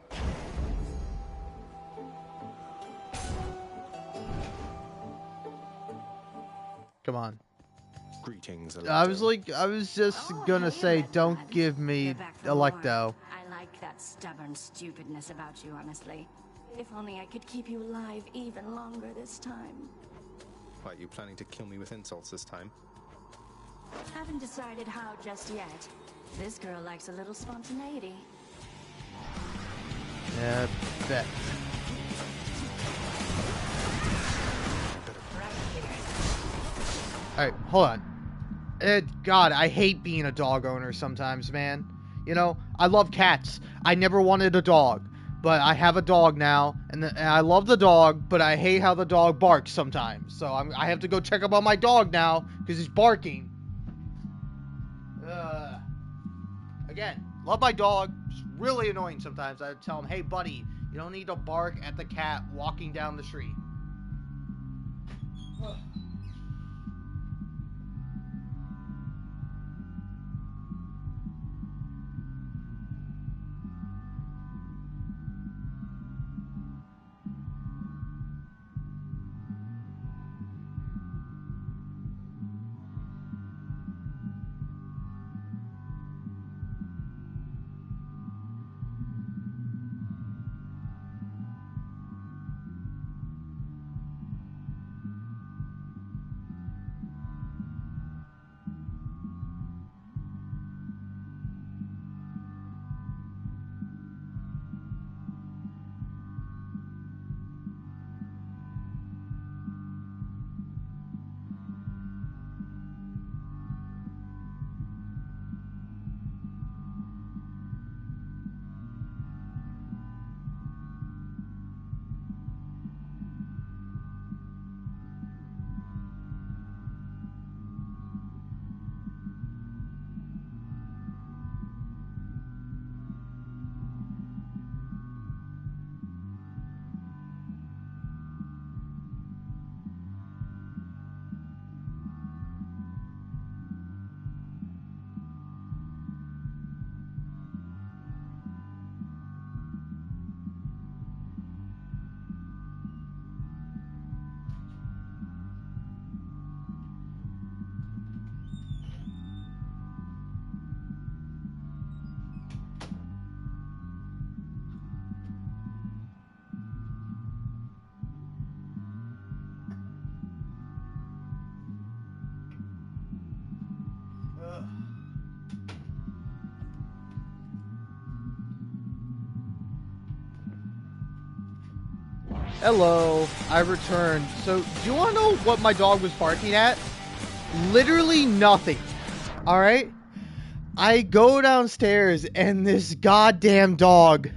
Come on. Greetings, I was just gonna say, don't give me Electo. I like that stubborn stupidness about you, honestly. If only I could keep you alive even longer this time. Why, you planning to kill me with insults this time? Haven't decided how just yet. This girl likes a little spontaneity. Yeah, bet. Alright, hold on. God, I hate being a dog owner sometimes, man. You know, I love cats. I never wanted a dog. But I have a dog now, and I love the dog, but I hate how the dog barks sometimes. So I have to go check up on my dog now, because he's barking. Again, love my dog. It's really annoying sometimes. I tell him, hey, buddy, you don't need to bark at the cat walking down the street. Hello, I returned. So, do you want to know what my dog was barking at? Literally nothing. Alright? I go downstairs and this goddamn dog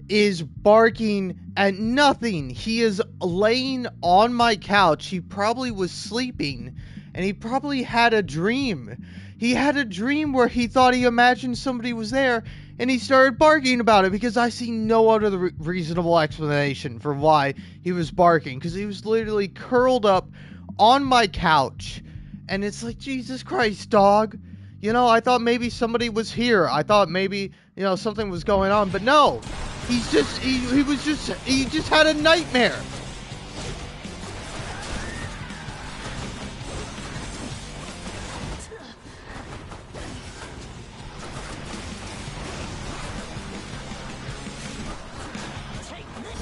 is barking at nothing. He is laying on my couch. He probably was sleeping and he probably had a dream. He had a dream where he thought he imagined somebody was there and he started barking about it because I see no other reasonable explanation for why he was barking, because he was literally curled up on my couch and it's like, Jesus Christ, dog. You know, I thought maybe somebody was here. I thought maybe, you know, something was going on, but no. He's just, he just had a nightmare.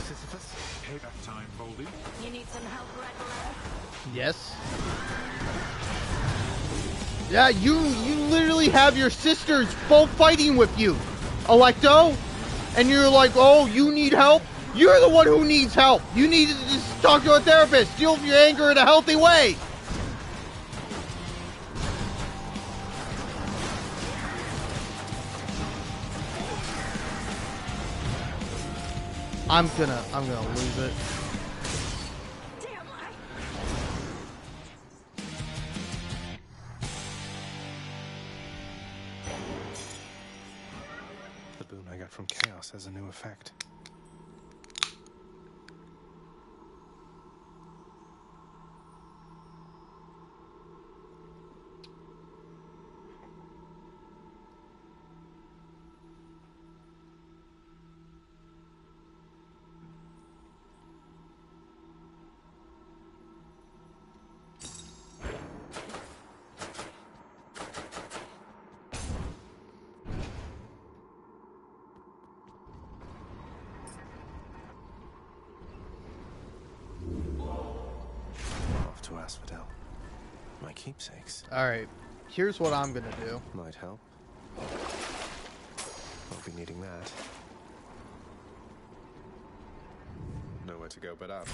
Sisyphus, payback time, Voldy. You need some help, Red? Yes. Yeah, you literally have your sisters both fighting with you, Electo, and you're like, oh, you need help? You're the one who needs help. You need to just talk to a therapist. Deal with your anger in a healthy way. I'm gonna lose it. The boon I got from Chaos has a new effect. Off to Asphodel. My keepsakes. Alright, here's what I'm gonna do. Might help. I'll be needing that. Nowhere to go but up.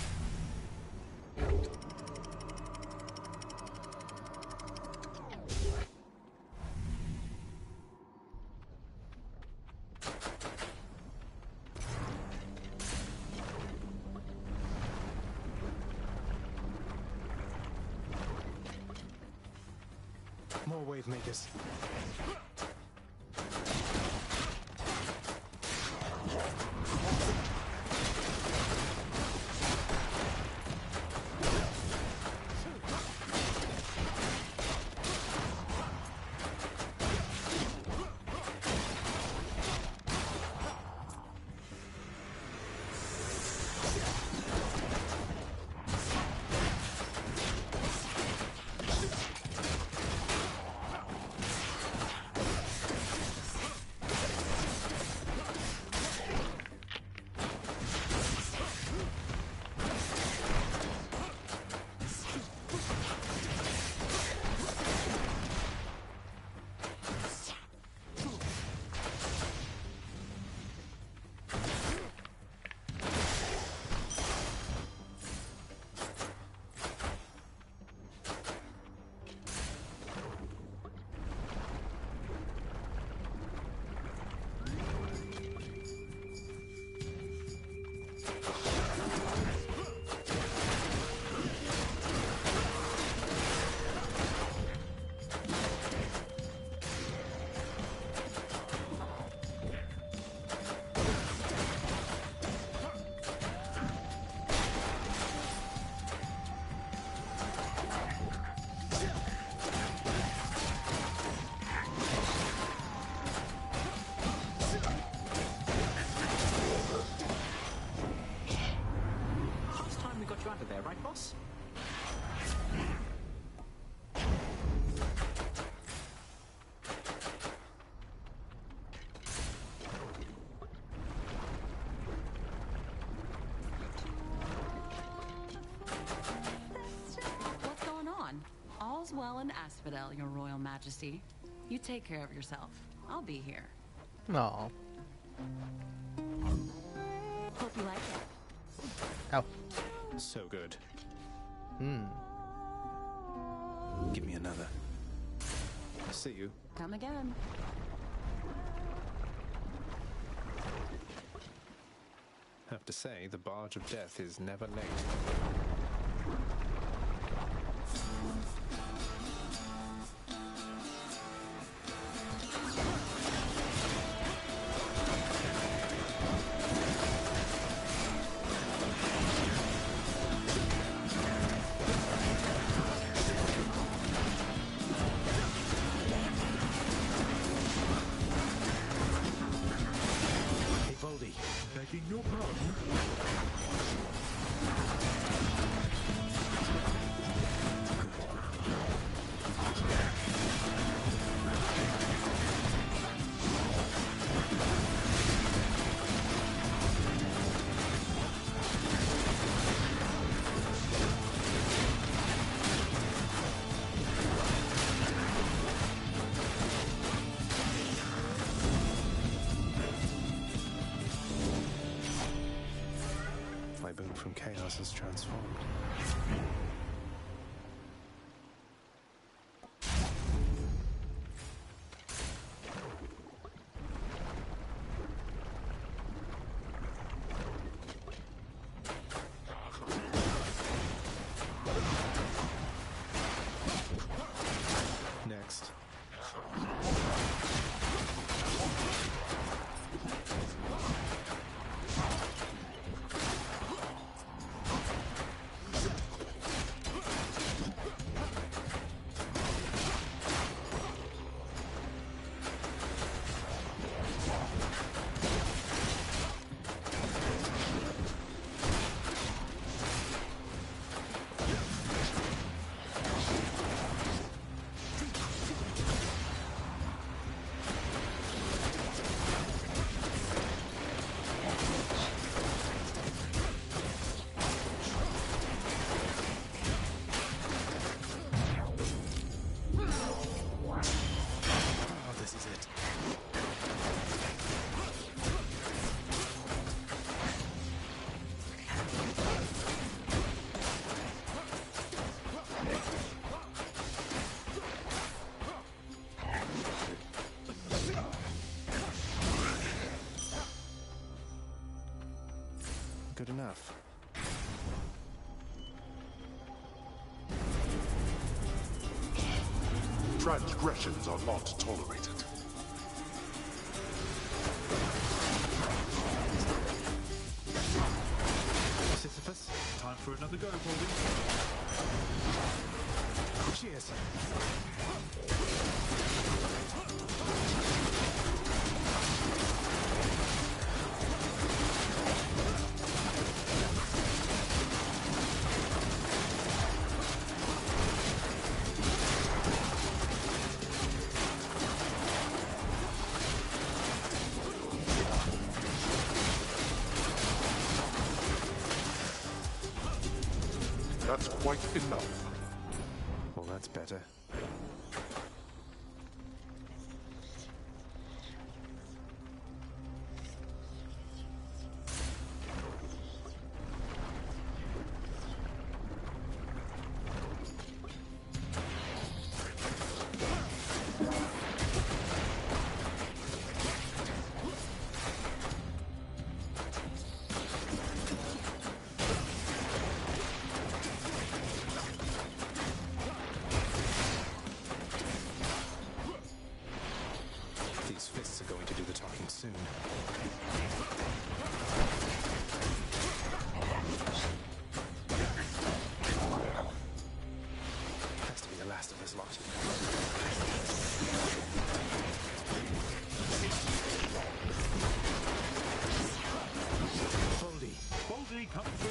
More wave makers. Out of there, right, boss? What's going on? All's well in Asphodel, Your Royal Majesty. You take care of yourself. I'll be here. No. Hope you like it. Ow. So good. Give me another. See you. Come again. Have to say, the Barge of Death is never late. Begging your pardon? My boon from Chaos is transformed. good enough. Transgressions are not tolerated. Sisyphus, time for another go, Baldy. Cheers. That's quite enough. Well, that's better. These fists are going to do the talking soon. Has to be the last of this lot. Baldy. Baldy, come through.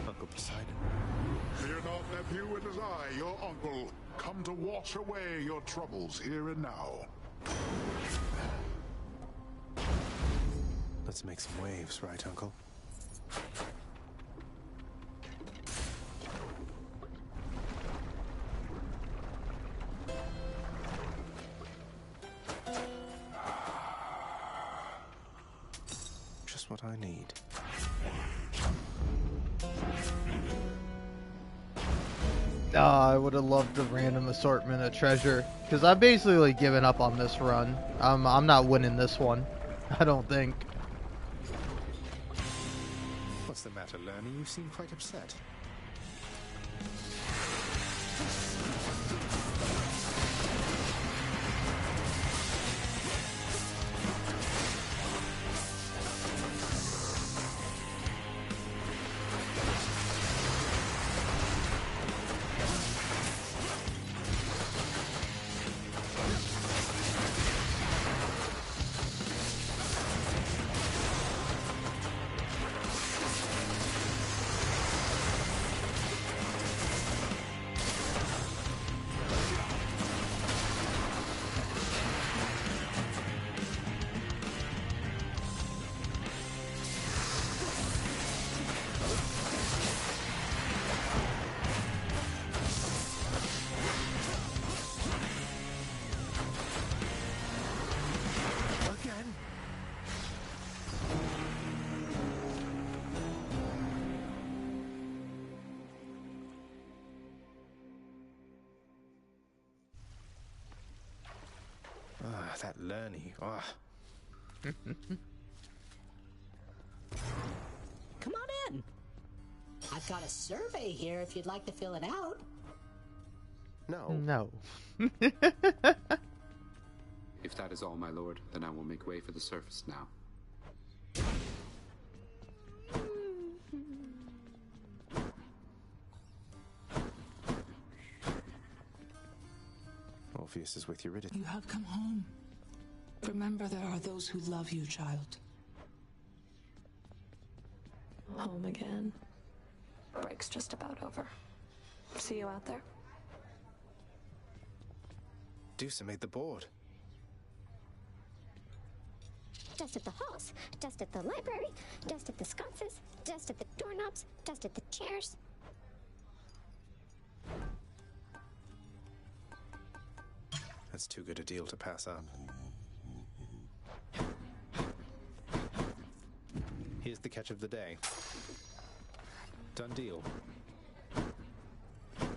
Uncle Poseidon. Fear not, nephew, it is I, your uncle, come to wash away your troubles here and now. Let's make some waves, right, Uncle? Just what I need. I would have loved a random assortment of treasure, because I've basically given up on this run. I'm not winning this one. I don't think. What's the matter, Lernie? You seem quite upset. Ah, that Lernie. Ah. Come on in. I've got a survey here if you'd like to fill it out. No. No. If that is all, my lord, then I will make way for the surface now. Orpheus is with Eurydice. You have come home. Remember, there are those who love you, child. Home again. Break's just about over. See you out there. Dusa made the board. Dust at the halls, dust at the library, dust at the sconces, dust at the doorknobs, dust at the chairs. That's too good a deal to pass up. Here's the catch of the day. Done deal.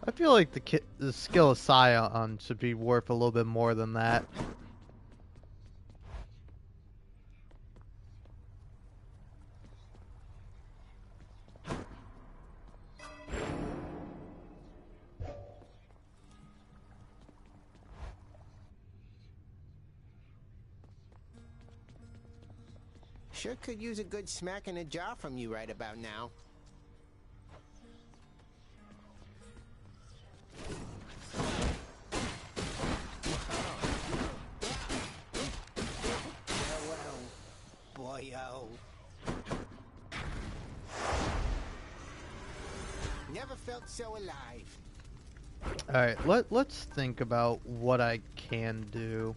I feel like the skill of Scion should be worth a little bit more than that. Sure could use a good smack in the jaw from you right about now. Boyo. Never felt so alive. Alright, let's think about what I can do.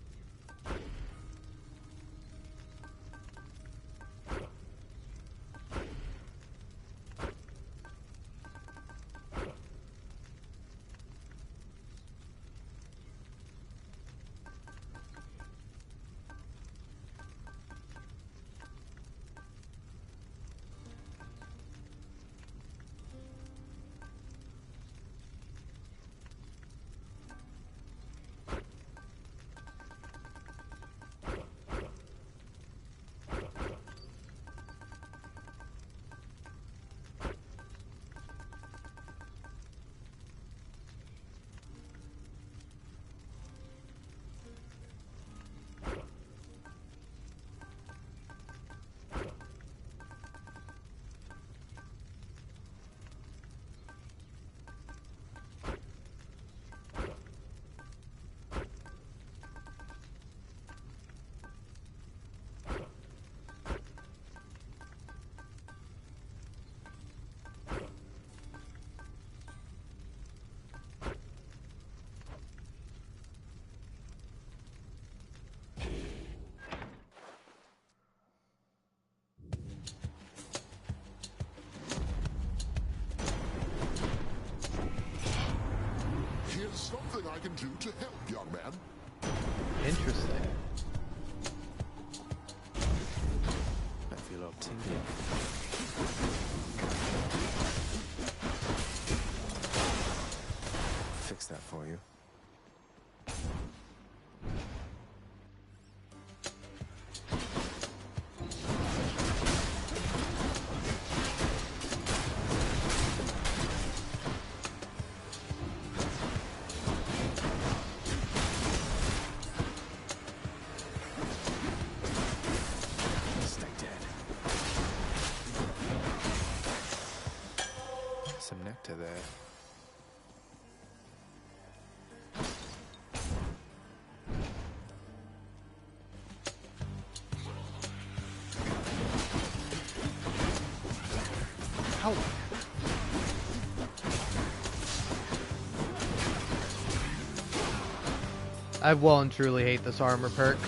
Here's something I can do to help, young man. Interesting. I feel all tingly. Fix that for you. Some nectar there. Ow. I well and truly hate this armor perk.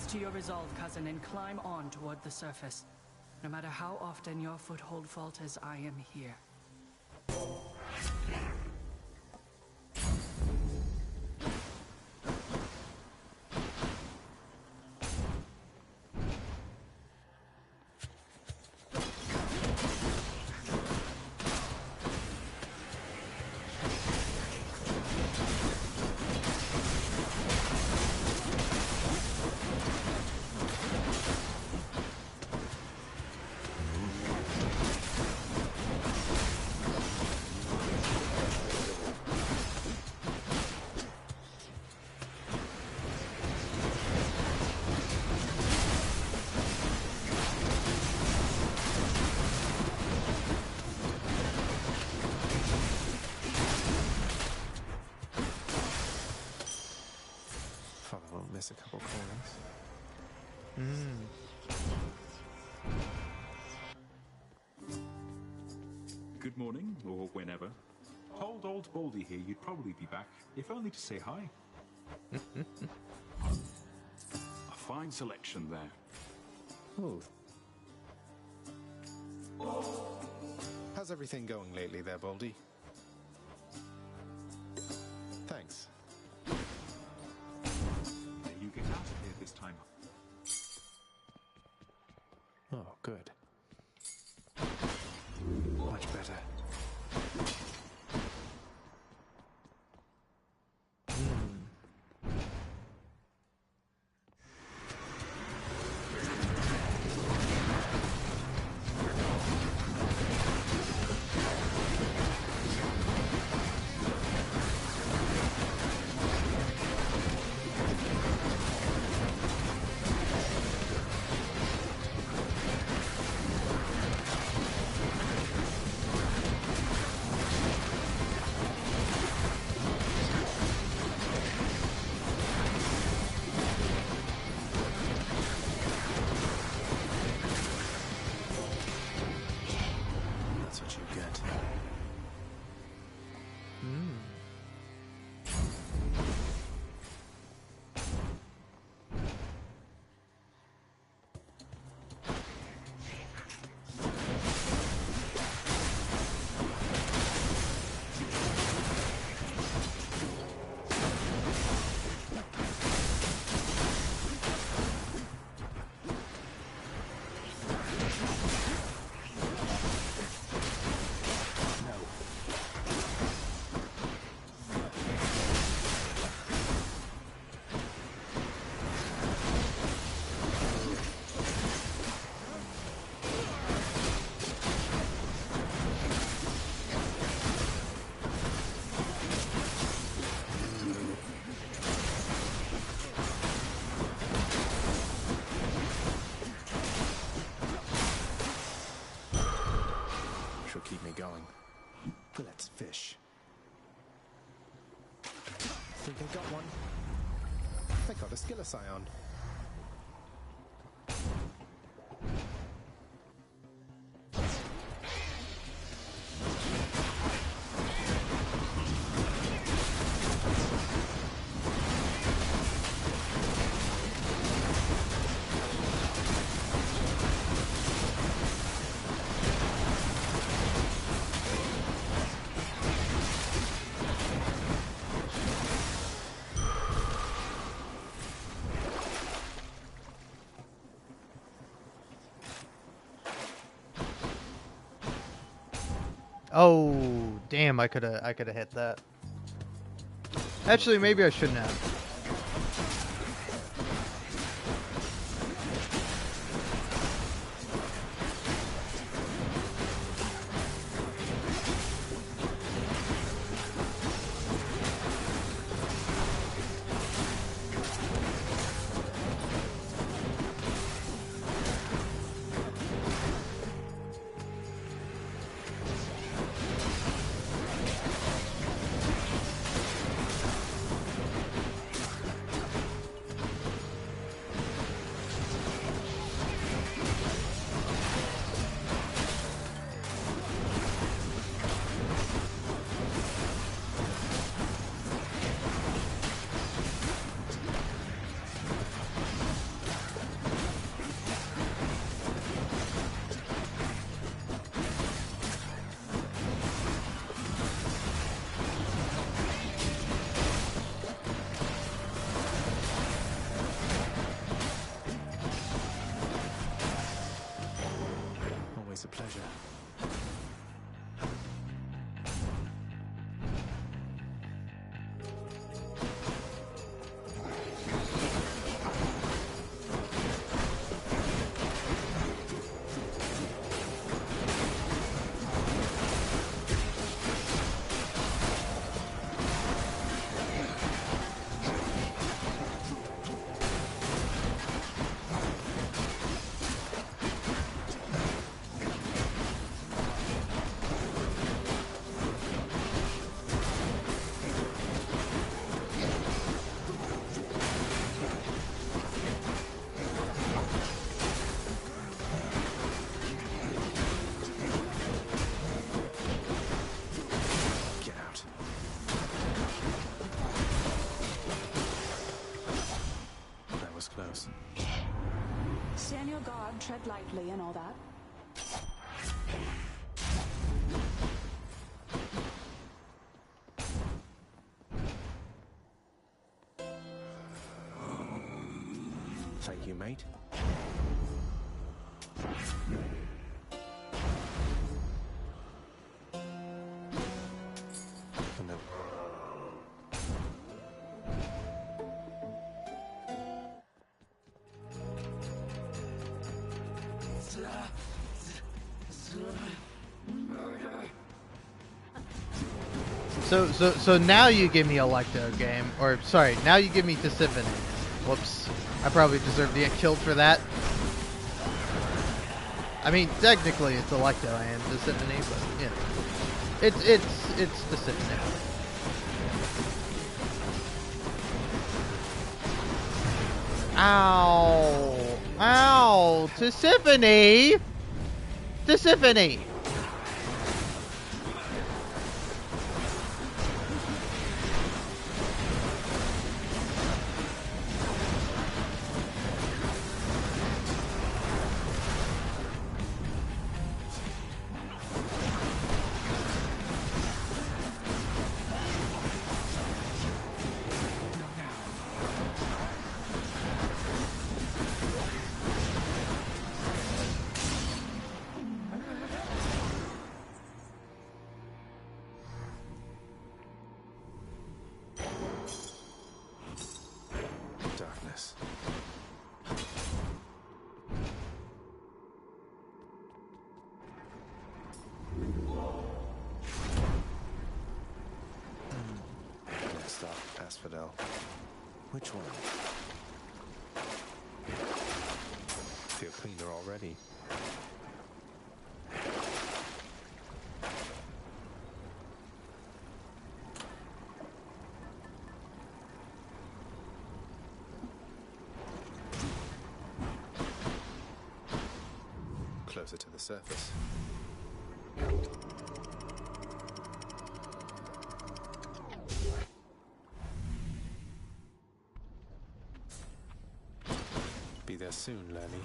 To your resolve, cousin, and climb on toward the surface. No matter how often your foothold falters, I am here. Good morning, or whenever. Told old Baldy here you'd probably be back, if only to say hi. A fine selection there. Ooh. How's everything going lately there, Baldy? Thanks. May you get out of here this time. Oh, good. Much better. That's what you get. She'll keep me going. Let's fish. Think I got one. I got a Skilliscion. Oh, damn, I could have hit that. Actually, maybe I shouldn't have. Always a pleasure. Tread lightly and all that. Thank you, mate. Oh, no. So now you give me Electo game, or sorry, now you give me Tisiphone. Whoops, I probably deserve to get killed for that. I mean, technically it's Electo and Tisiphone, but you know, it's Tisiphone. Ow! Ow! Tisiphone! Tisiphone! Darkness. Next up, Asphodel. Which one? Feel cleaner already. Closer to the surface. Be there soon, Lenny.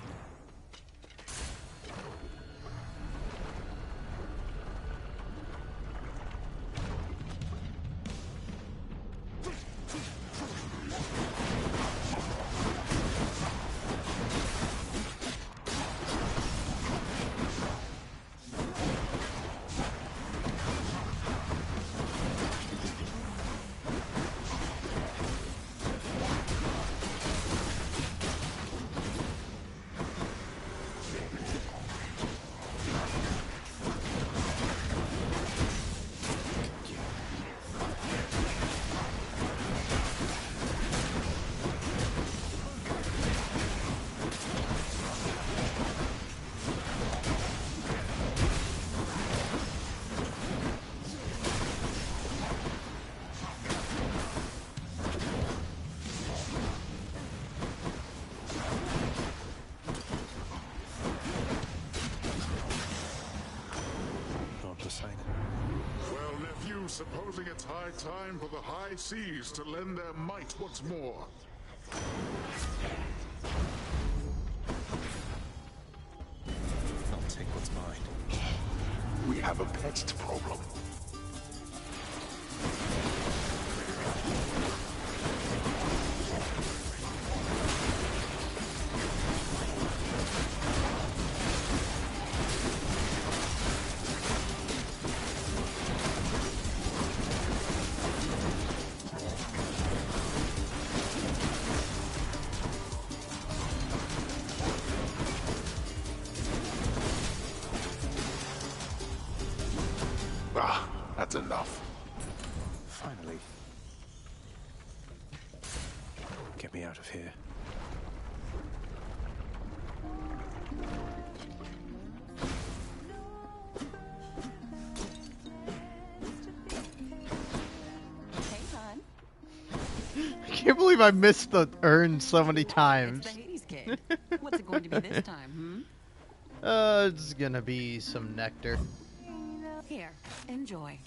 Well, nephew, supposing it's high time for the high seas to lend their might once more. I'll take what's mine. We have a pest problem. Ah, that's enough. Finally. Get me out of here. I can't believe I missed the urn so many times. It's the Hades kid. What's it going to be this time, It's gonna be some nectar. Here, enjoy.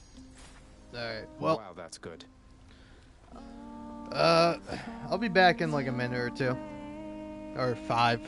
Alright, well. Wow, that's good. I'll be back in like a minute or two. Or 5.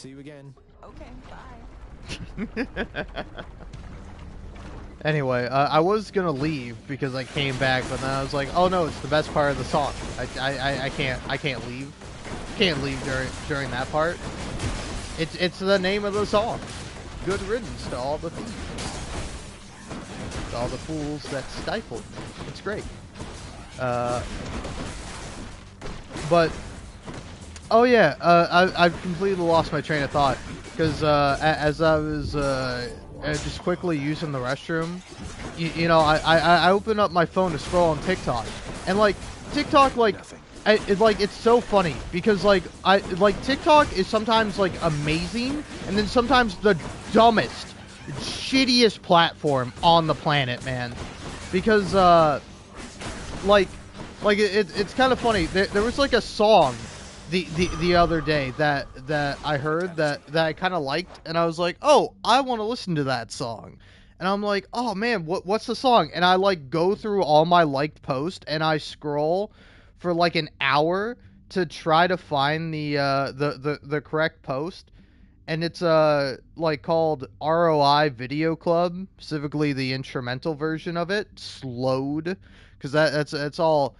See you again. Okay, bye. Anyway, I was gonna leave because I came back, but then I was like, oh no, it's the best part of the song. I can't leave. Can't leave during that part. It's the name of the song. Good riddance to all the thieves. To all the fools that stifled me. It's great. But oh yeah, I've completely lost my train of thought because as I was just quickly using the restroom, you know, I opened up my phone to scroll on TikTok, and like TikTok, like it's so funny because like TikTok is sometimes like amazing, and then sometimes the dumbest, shittiest platform on the planet, man. Because it's kind of funny. There was like a song the other day that I heard that I kind of liked, and I was like, oh, I want to listen to that song. And I'm like, oh man, what's the song? And I like go through all my liked posts, and I scroll for like an hour to try to find the correct post. And it's like called ROI Video Club, specifically the instrumental version of it, slowed, because it's all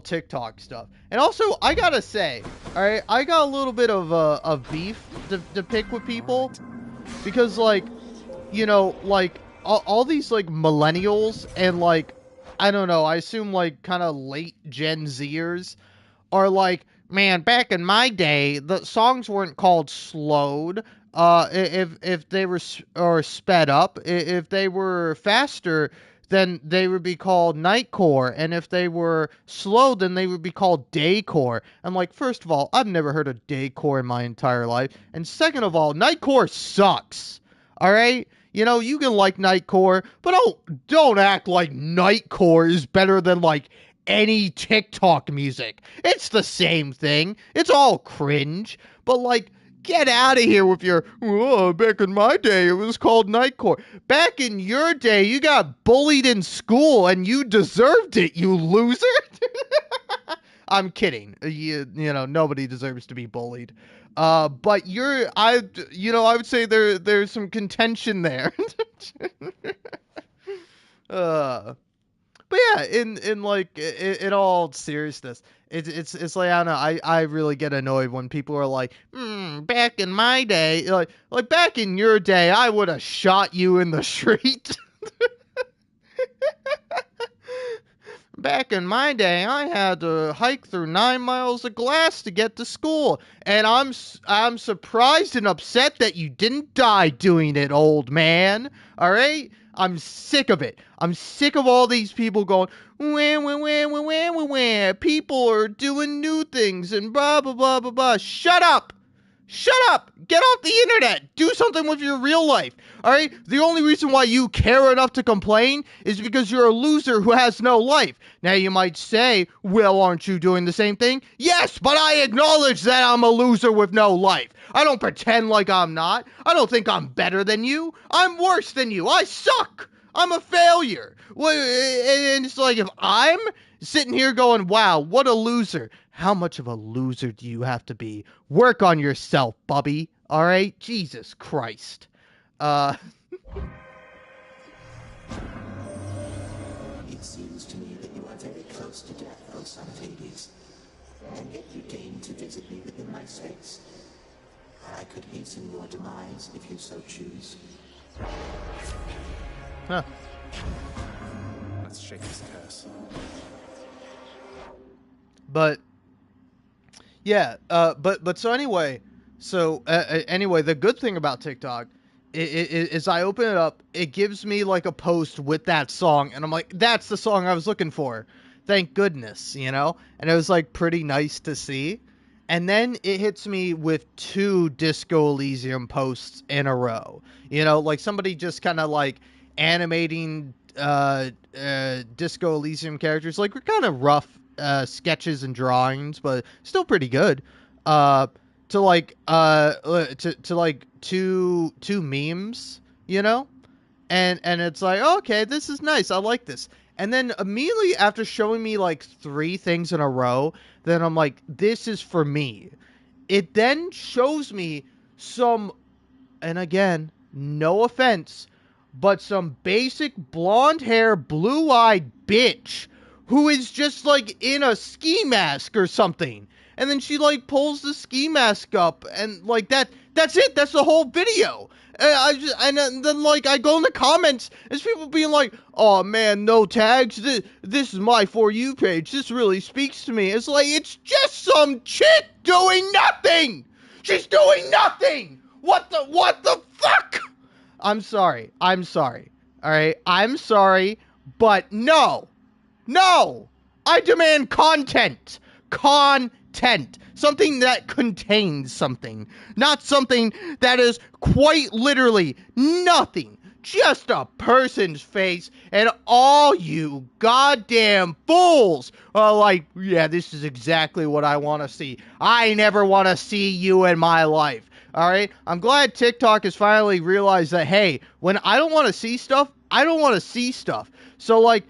TikTok stuff. And also, I gotta say, all right, I got a little bit of beef to pick with people, because like, you know, like all these like millennials and like, I don't know, I assume like kind of late Gen Zers are like, man, back in my day, the songs weren't called slowed. If they were or sped up, if they were faster, then they would be called nightcore, and if they were slow, then they would be called daycore. I'm like, first of all, I've never heard of daycore in my entire life, and second of all, nightcore sucks. All right, you know, you can like nightcore, but don't act like nightcore is better than like any TikTok music. It's the same thing. It's all cringe, but like, get out of here with your, oh, back in my day, it was called nightcore. Back in your day, you got bullied in school and you deserved it, you loser. I'm kidding. You know, nobody deserves to be bullied. But I would say there's some contention there. But yeah, in like in all seriousness, it's like, I don't know, I really get annoyed when people are like, back in my day, like back in your day, I would have shot you in the street. Back in my day, I had to hike through 9 miles of glass to get to school, and I'm surprised and upset that you didn't die doing it, old man. All right. I'm sick of it. I'm sick of all these people going, wah. People are doing new things and blah, blah, blah, blah, blah. Shut up. Shut up. Get off the internet. Do something with your real life. All right? The only reason why you care enough to complain is because you're a loser who has no life. Now you might say, well, aren't you doing the same thing? Yes, but I acknowledge that I'm a loser with no life. I don't pretend like I'm not. I don't think I'm better than you. I'm worse than you. I suck. I'm a failure. And it's like, if I'm sitting here going, wow, what a loser. How much of a loser do you have to be? Work on yourself, Bubby. All right? Jesus Christ. It seems to me that you are very close to death, O son of Hades. And yet you deign to visit me within my space. I could hasten your demise if you so choose. Huh. Let's shake this curse. But yeah, but so anyway, the good thing about TikTok is I open it up, it gives me like a post with that song, and I'm like, that's the song I was looking for. Thank goodness, you know? And it was like pretty nice to see. And then it hits me with 2 Disco Elysium posts in a row. You know, like somebody just kind of like animating Disco Elysium characters. Like, we're kind of rough sketches and drawings, but still pretty good. To like two memes, you know? And it's like, okay, this is nice. I like this. And then immediately after showing me like 3 things in a row, then I'm like, this is for me. It then shows me some, and again, no offense, but some basic blonde hair, blue-eyed bitch who is just like in a ski mask or something. And then she like pulls the ski mask up and like that's it. That's the whole video. And then like I go in the comments, there's people being like, "Oh man, no tags. This is my For You page. This really speaks to me." It's like, it's just some chick doing nothing. She's doing nothing. What the fuck? I'm sorry. All right. I'm sorry, but no. I demand content. Something that contains something. Not something that is quite literally nothing. Just a person's face, and all you goddamn fools are like, yeah, this is exactly what I want to see. I never want to see you in my life. Alright? I'm glad TikTok has finally realized that, hey, when I don't want to see stuff, I don't want to see stuff. So, like,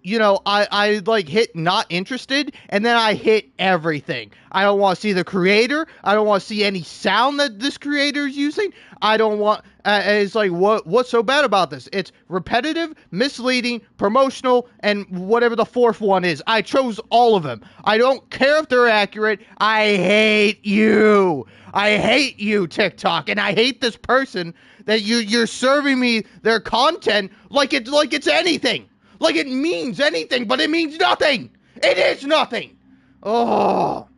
you know, I like hit not interested, and then I hit everything. I don't want to see the creator. I don't want to see any sound that this creator is using. I don't want, it's like, what's so bad about this? It's repetitive, misleading, promotional, and whatever the fourth one is. I chose all of them. I don't care if they're accurate. I hate you. I hate you, TikTok, and I hate this person that you're serving me their content like it's anything. Like it means anything, but it means nothing. It is nothing. Oh.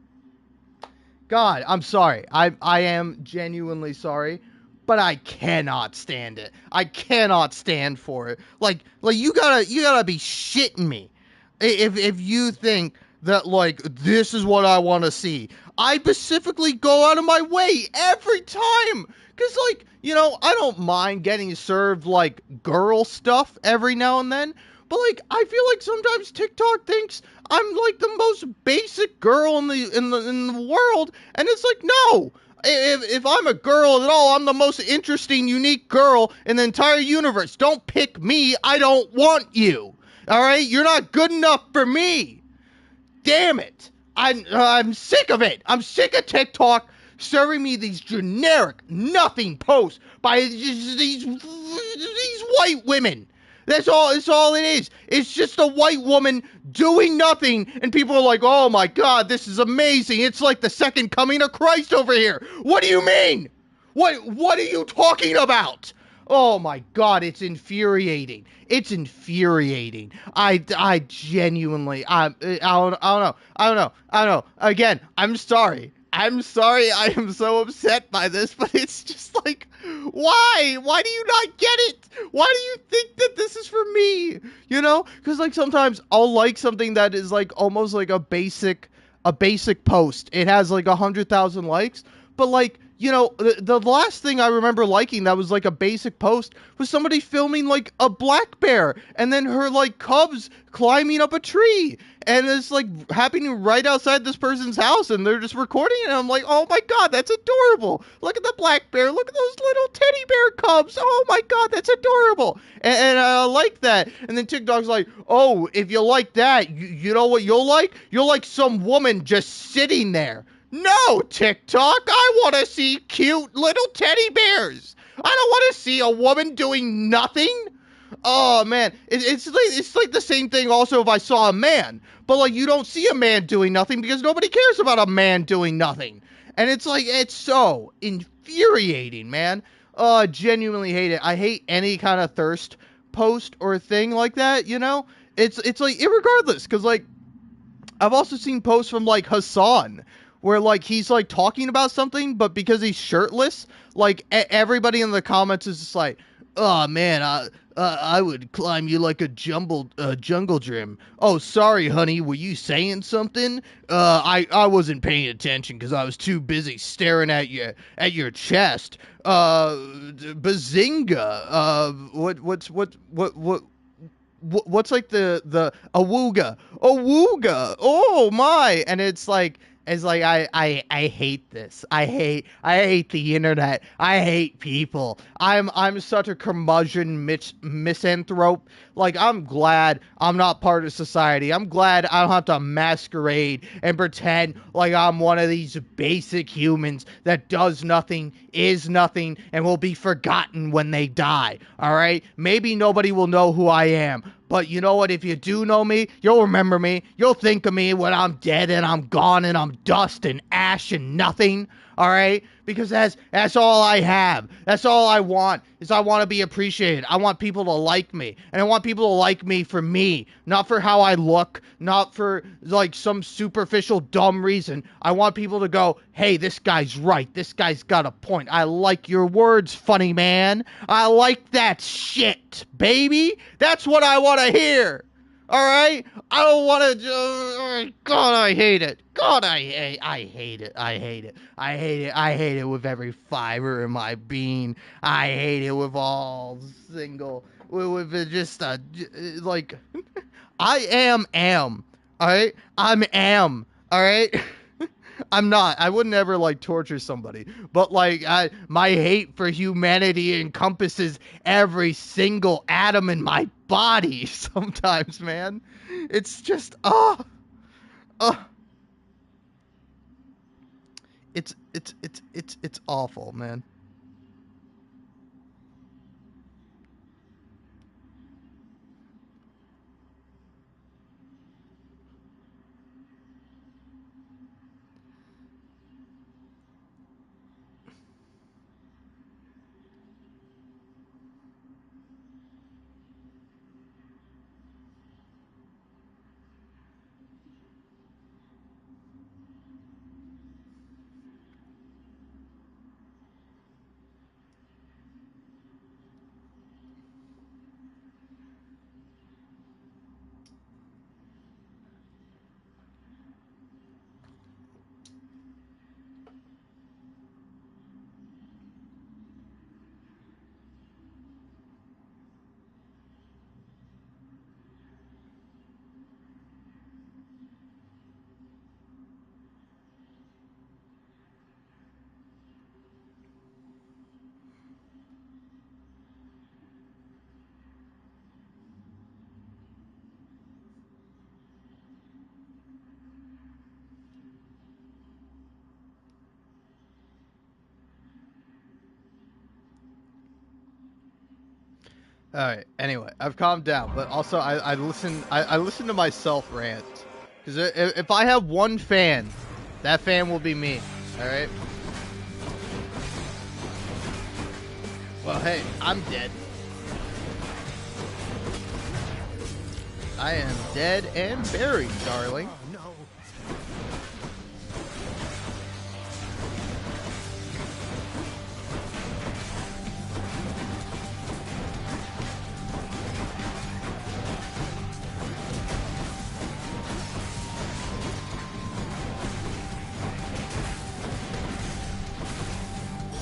God, I'm sorry. I am genuinely sorry, but I cannot stand it. I cannot stand for it. Like you gotta be shitting me if you think that like this is what I want to see. I specifically go out of my way every time. Cause like, you know, I don't mind getting served like girl stuff every now and then. But like, I feel like sometimes TikTok thinks I'm like the most basic girl in the world, and it's like, no. If I'm a girl at all, I'm the most interesting, unique girl in the entire universe. Don't pick me. I don't want you. All right, you're not good enough for me. Damn it. I'm sick of it. I'm sick of TikTok serving me these generic nothing posts by these white women. That's all it is. It's just a white woman doing nothing, and people are like, oh my god, this is amazing. It's like the second coming of Christ over here. What do you mean? What are you talking about? Oh my god, it's infuriating. It's infuriating. I genuinely, I don't know. Again, I'm sorry. I am so upset by this, but it's just like, why? Why do you not get it? Why do you think that this is for me? You know? Because like sometimes I'll like something that is like almost like a basic post. It has like 100,000 likes, but like, you know, the last thing I remember liking that was like a basic post was somebody filming like a black bear and then her like cubs climbing up a tree, and it's like happening right outside this person's house, and they're just recording it, and I'm like, oh my god, that's adorable. Look at the black bear. Look at those little teddy bear cubs. Oh my god, that's adorable. And I like that. And then TikTok's like, oh, if you like that, you know what you'll like? You'll like some woman just sitting there. No, TikTok, I want to see cute little teddy bears. I don't want to see a woman doing nothing. Oh, man, it's like the same thing also if I saw a man. But, like, you don't see a man doing nothing because nobody cares about a man doing nothing. And it's like, it's so infuriating, man. Oh, I genuinely hate it. I hate any kind of thirst post or thing like that, you know? It's like, irregardless, because, like, I've also seen posts from, like, Hassan, where, like, he's, like, talking about something, but because he's shirtless, like, everybody in the comments is just like, oh, man, I would climb you like a jungle gym. Oh, sorry, honey, were you saying something? I wasn't paying attention because I was too busy staring at your chest. Bazinga. What's like the awooga? Oh, my. And it's like, I hate this. I hate the internet. I hate people. I'm such a curmudgeon misanthrope. Like, I'm glad I'm not part of society. I'm glad I don't have to masquerade and pretend like I'm one of these basic humans that does nothing, is nothing, and will be forgotten when they die. Alright? Maybe nobody will know who I am. But you know what? If you do know me, you'll remember me. You'll think of me when I'm dead and I'm gone and I'm dust and ash and nothing. Alright? Because that's all I have. That's all I want, is I want to be appreciated. I want people to like me. And I want people to like me for me. Not for how I look. Not for, like, some superficial dumb reason. I want people to go, hey, this guy's right. This guy's got a point. I like your words, funny man. I like that shit, baby. That's what I want to hear. Alright? I don't want to... God, I hate it. God, I hate it. I hate it. I hate it. I hate it with every fiber in my being. I hate it with all single... With just a... Like... I am. Alright? am. Alright? I'm not. I wouldn't ever, like, torture somebody. But, like, my hate for humanity encompasses every single atom in my body sometimes, man. It's just, It's awful, man. All right. Anyway, I've calmed down, but also I listen to myself rant, because if I have one fan, that fan will be me. All right. Well, hey, I'm dead. I am dead and buried, darling. Oh, no.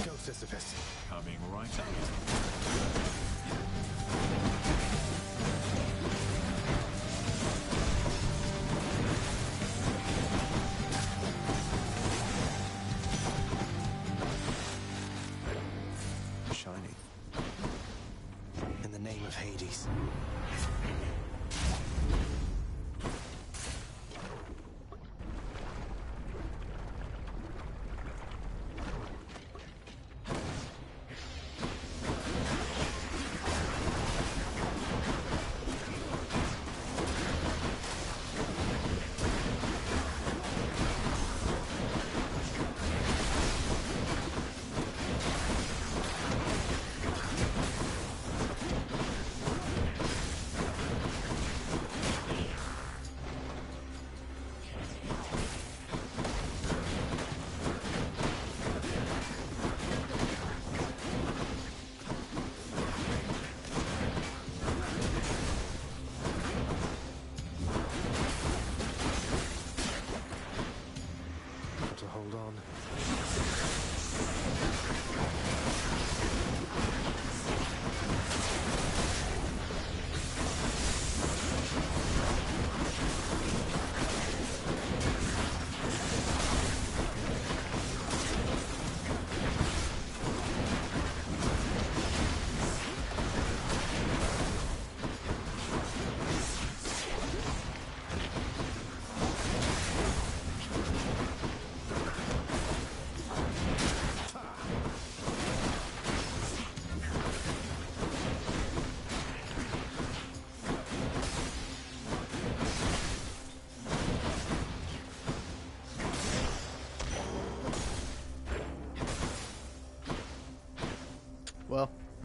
Go, Sisyphus. Coming right up.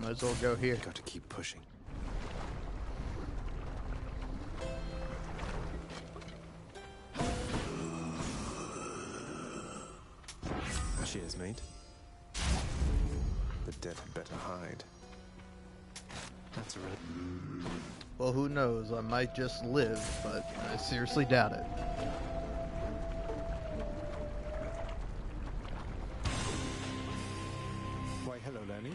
Might as well go here. Got to keep pushing. Cheers, mate. The dead had better hide. That's a really... Well, who knows? I might just live, but I seriously doubt it. Why, hello, Lenny.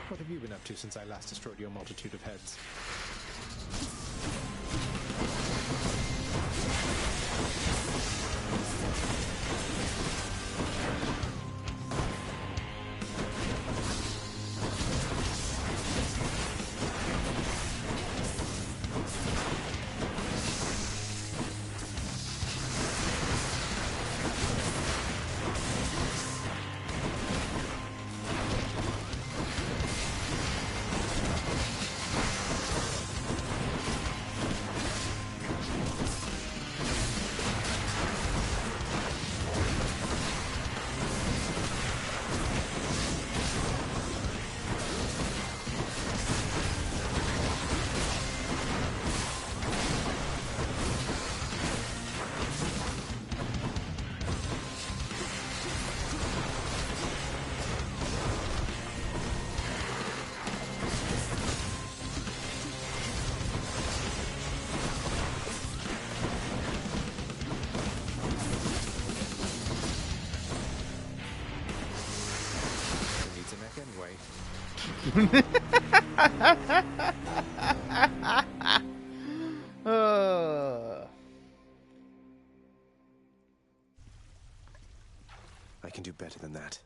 What have you been up to since I last destroyed your multitude of heads? I can do better than that.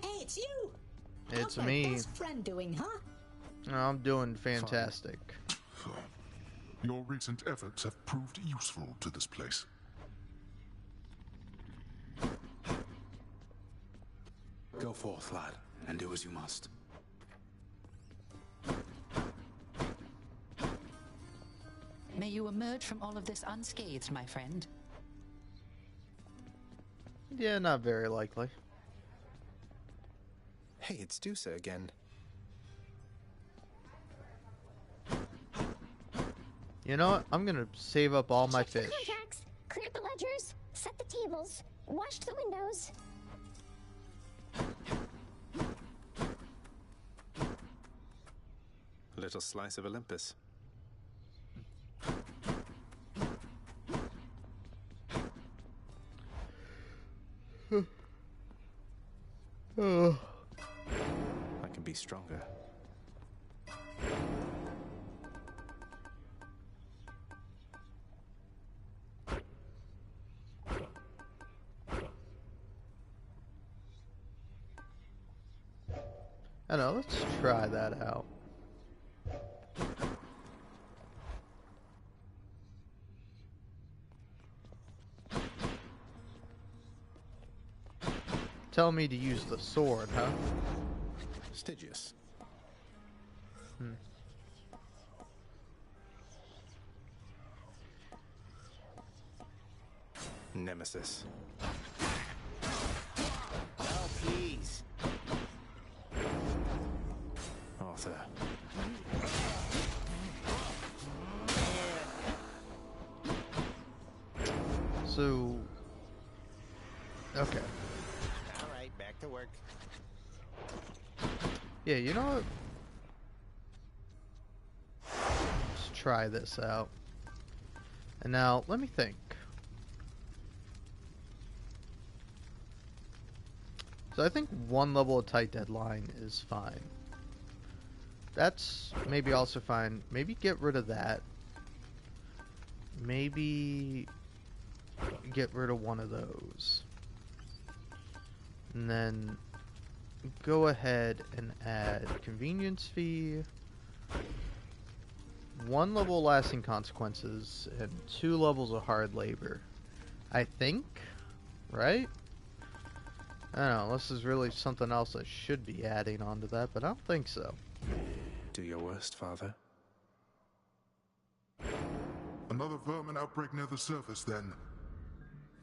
Hey, it's you. It's How's me. my best friend doing, huh? I'm doing fantastic. Your recent efforts have proved useful to this place. Go forth, lad, and do as you must. May you emerge from all of this unscathed, my friend. Yeah, not very likely. Hey, it's Dusa again. You know what? I'm gonna save up all my Checked the fish. contracts, cleared the ledgers, set the tables, washed the windows. A little slice of Olympus. Oh. I can be stronger. I know, let's try that out. Tell me to use the sword, huh? Stygius. Nemesis. Oh, please. Arthur. So... Okay. Alright, back to work. Yeah, you know what? Let's try this out. And now, let me think. So I think one level of tight deadline is fine. That's maybe also fine. Maybe get rid of that. Maybe get rid of one of those. And then go ahead and add convenience fee, 1 level lasting consequences, and 2 levels of hard labor. I think, right? I don't know, unless there's really something else I should be adding onto that, but I don't think so. Do your worst, Father. Another vermin outbreak near the surface, then.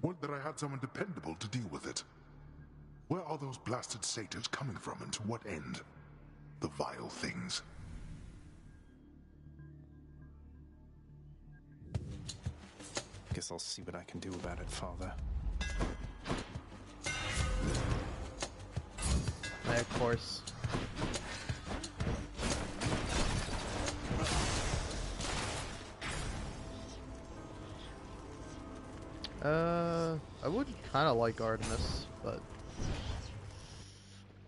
Would that I had someone dependable to deal with it. Where are those blasted satyrs coming from, and to what end? The vile things. Guess I'll see what I can do about it, Father. Of course. I would kind of like Artemis, but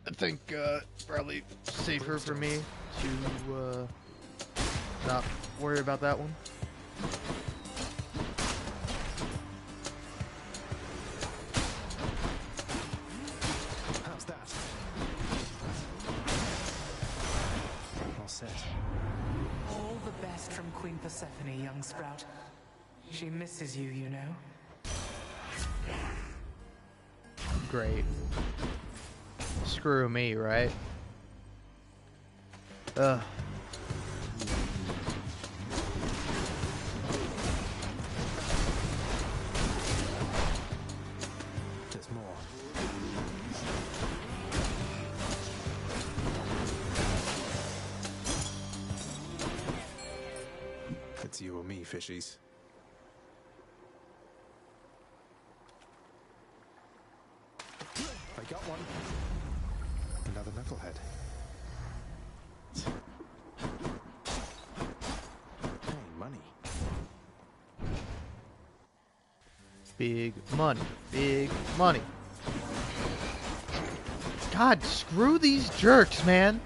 I think probably safer for me to not worry about that one. How's that? All set. All the best from Queen Persephone, young sprout. She misses you, you know. Great. Screw me, right? Ugh. There's more. It's you or me, fishies. I got one. Another knucklehead. Hey, money. Big money. Big money. God, screw these jerks, man.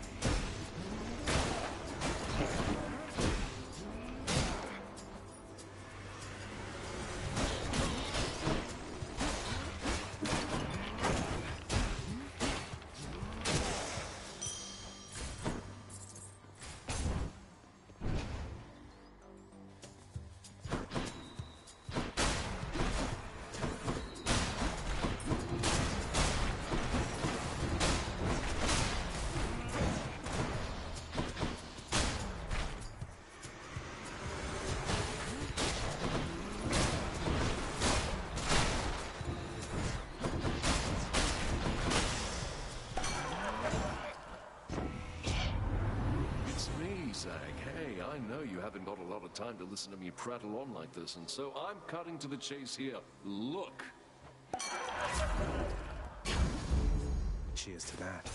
Hey, I know you haven't got a lot of time to listen to me prattle on like this, and so I'm cutting to the chase here. Look. Cheers to that.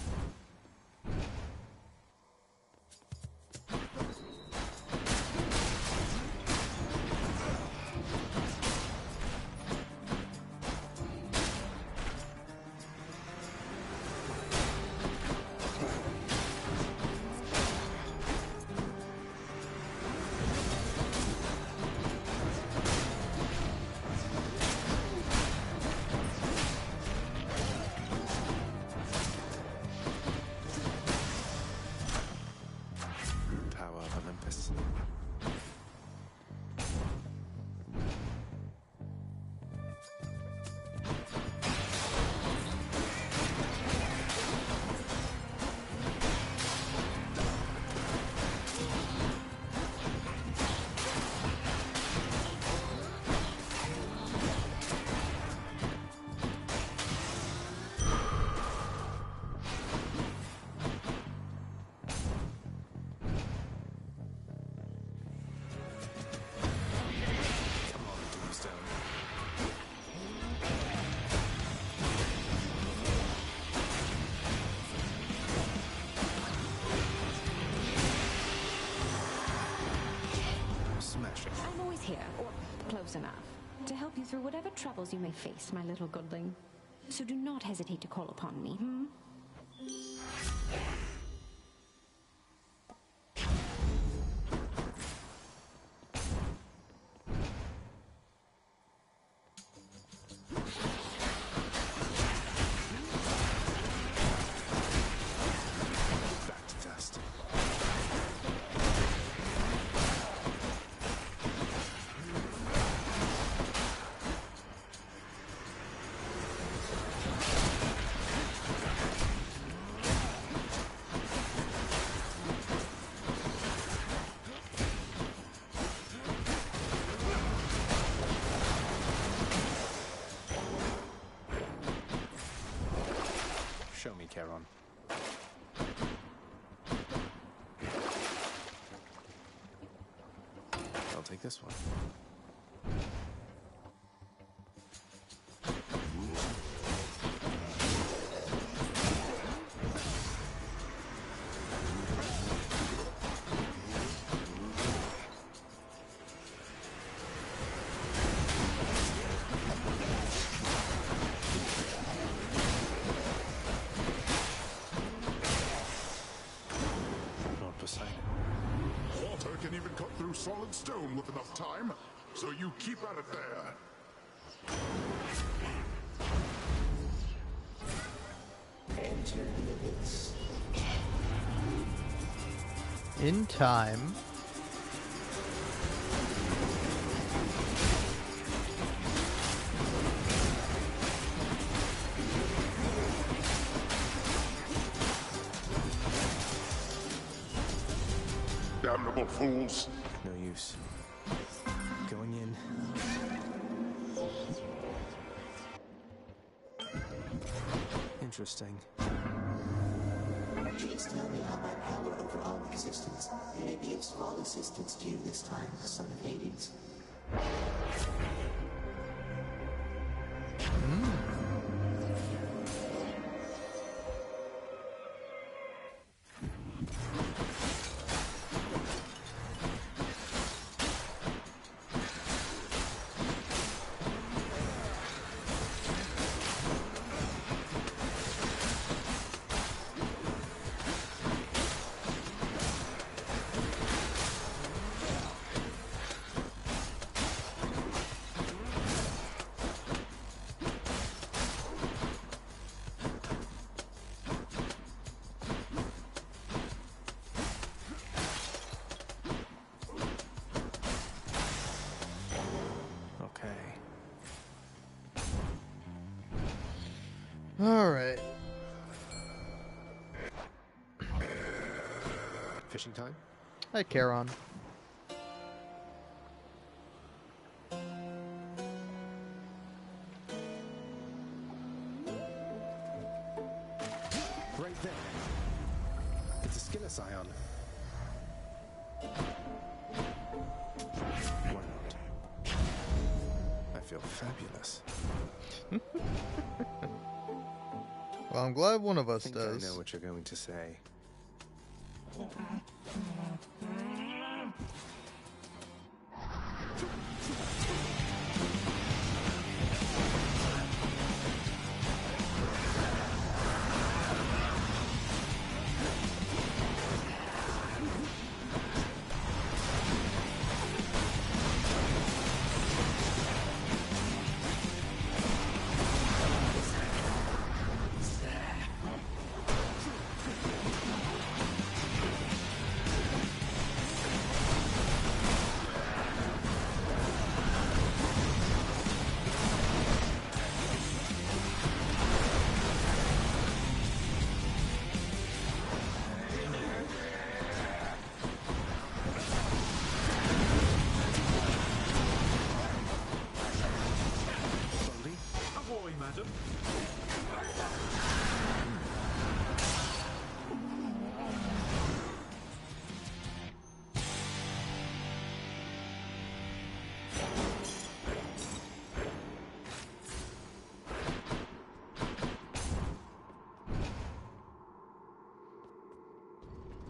I'm always here, or close enough, to help you through whatever troubles you may face, my little goodling. So do not hesitate to call upon me, Back to dust. take this one. Water can even cut through solid stone with enough time, so you keep at it there. Enter the abyss. In time. Damnable fools. No use. Going in. Interesting. Please tell me how my power over all existence may be of small assistance to you this time, son of Hades. Alright. Fishing time? Hi, Charon. Right there. It's a Skilla Scion. Why not? I feel fabulous. Well, I'm glad one of us I does. I know what you're going to say.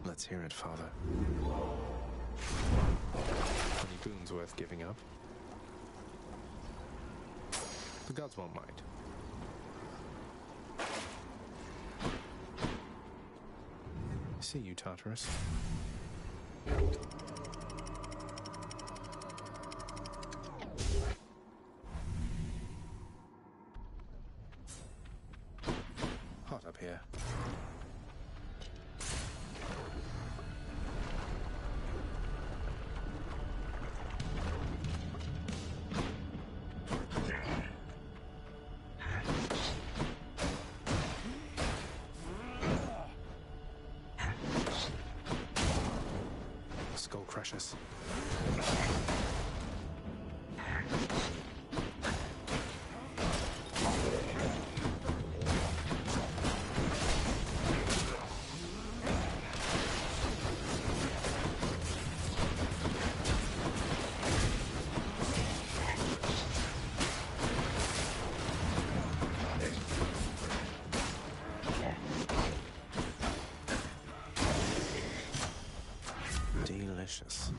Let's hear it, Father. Any boons worth giving up? The gods won't mind. See you, Tartarus. Hot up here. Skull crushes. delicious.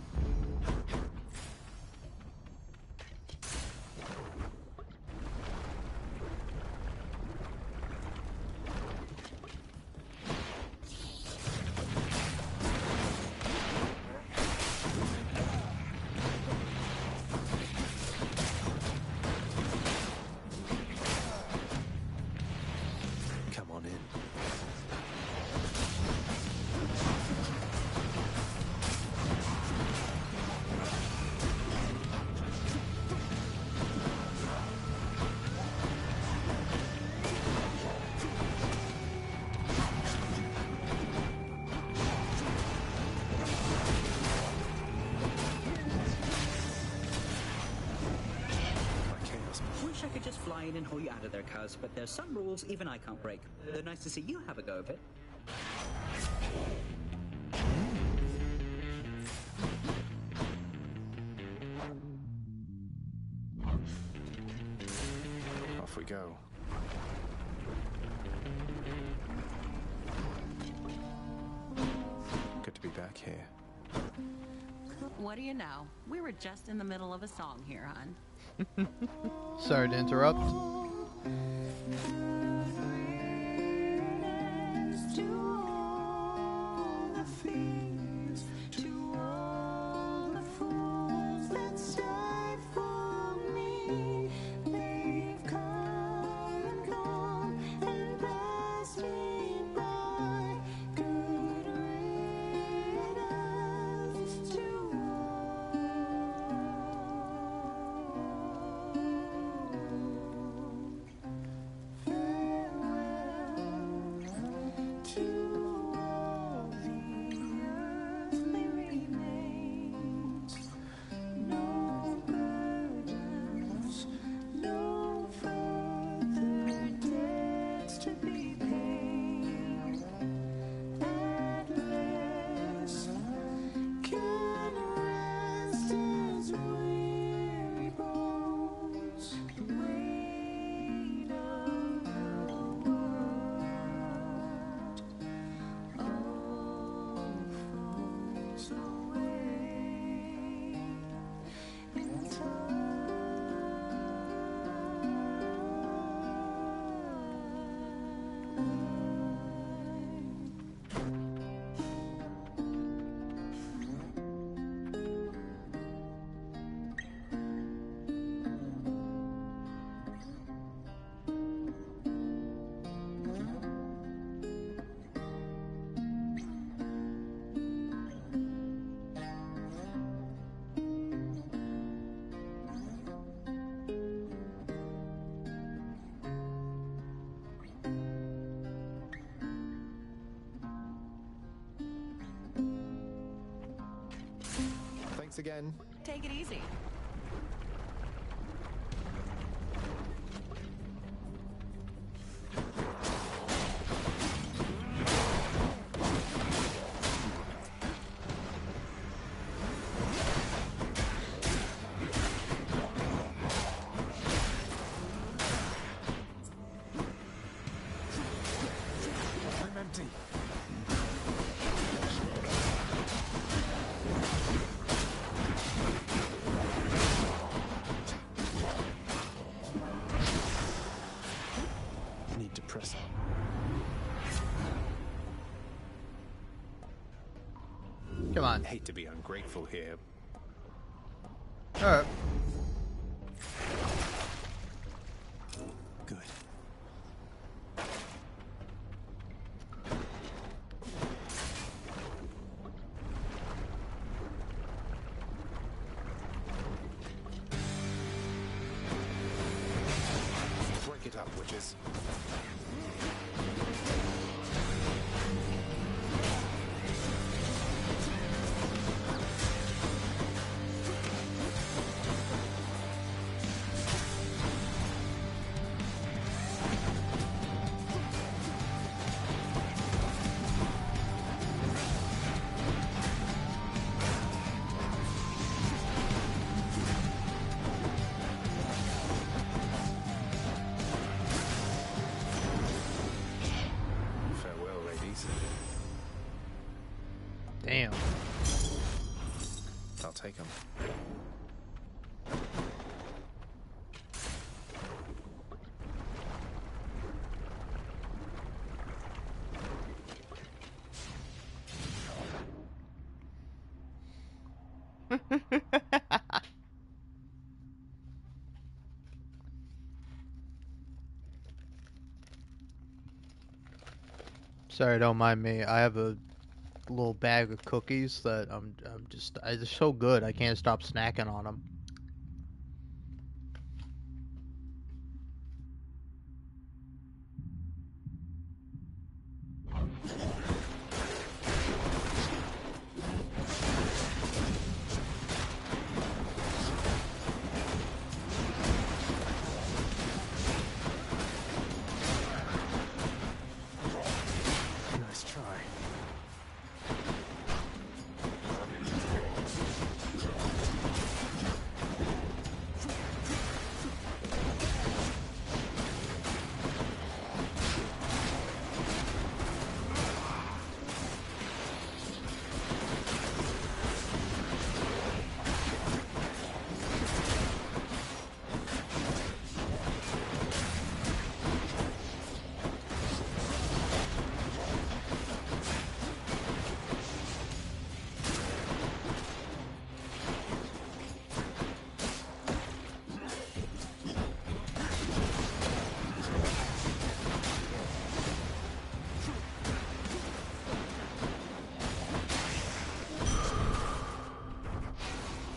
Come on in. Wish I could just fly in and haul you out of there, cuz, but there's some rules even I can't break. Though nice to see you have a go of it. Off we go. Good to be back here. What do you know? We were just in the middle of a song here, hon. Sorry to interrupt. Thanks again. Take it easy. I'm empty. Need to press on. Come on. Hate to be ungrateful here. Alright. Good. Break it up, witches. I'll take them. Sorry, don't mind me. I have a little bag of cookies that they're so good. I can't stop snacking on them. Nice try.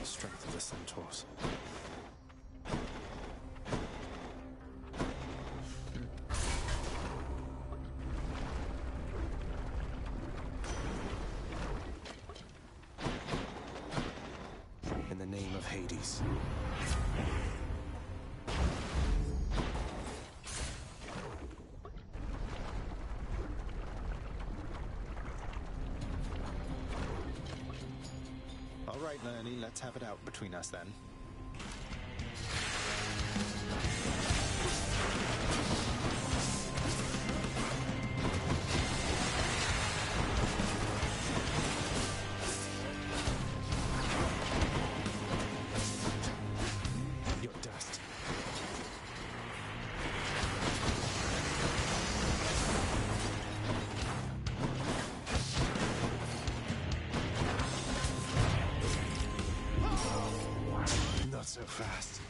Strength of the centaurs. In the name of Hades. All right, Lenny, let's have it out between us then. You're dust. Not so fast.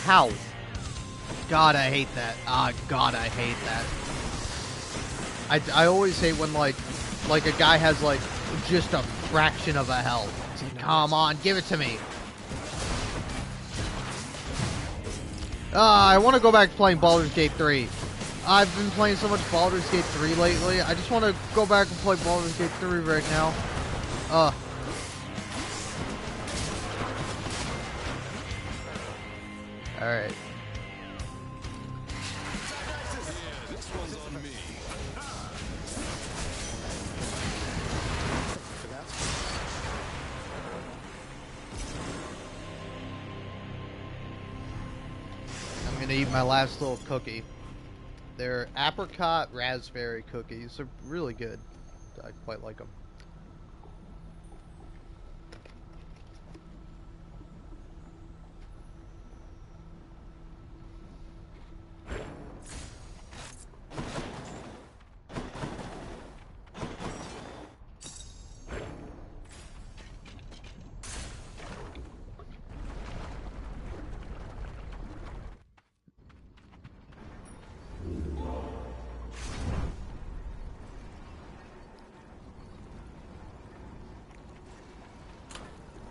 How? God, I hate that. Ah, God, I hate that. I always hate when like a guy has like just a fraction of a health. It's like, come on, give it to me. I want to go back to playing Baldur's Gate 3. I've been playing so much Baldur's Gate 3 lately. I just want to go back and play Baldur's Gate 3 right now. Alright. This one's on me. I'm gonna eat my last little cookie. They're apricot raspberry cookies. They're really good. I quite like them.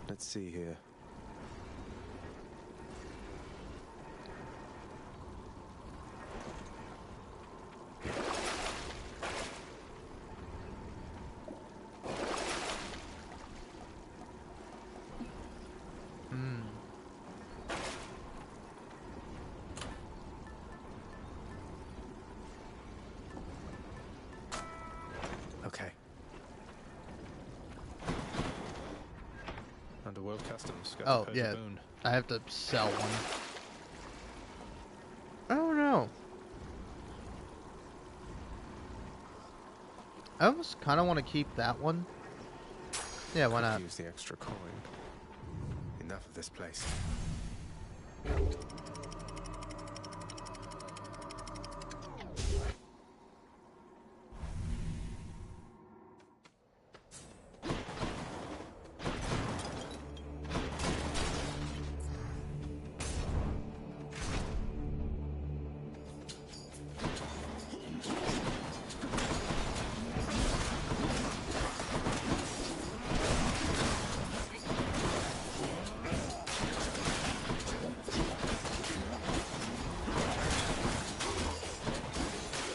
Let's see here. World Customs. Got Oh, to pose yeah. a boon. I have to sell one. I don't know. I almost kind of want to keep that one. Yeah, why not? Use the extra coin. Enough of this place.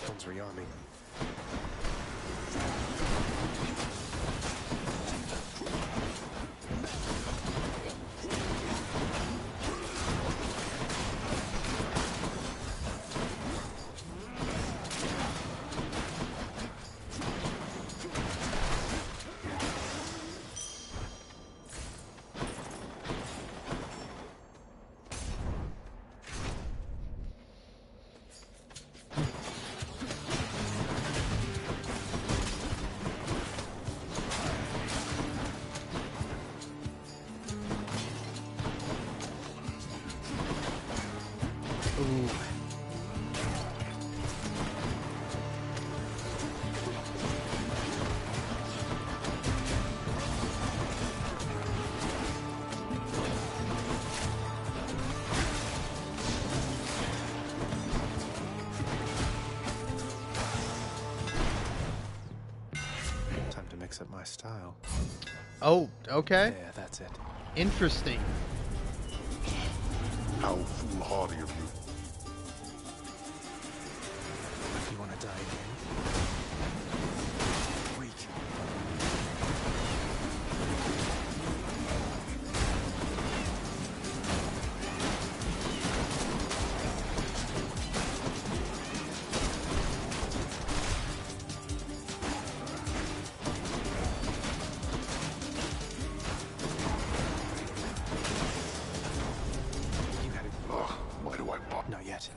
One's rearming. Ooh. Time to mix up my style. Oh, okay. There, that's it. Interesting. How foolhardy of you. You want to die again? Weak. You had it. Ugh, why do I pop? Not yet.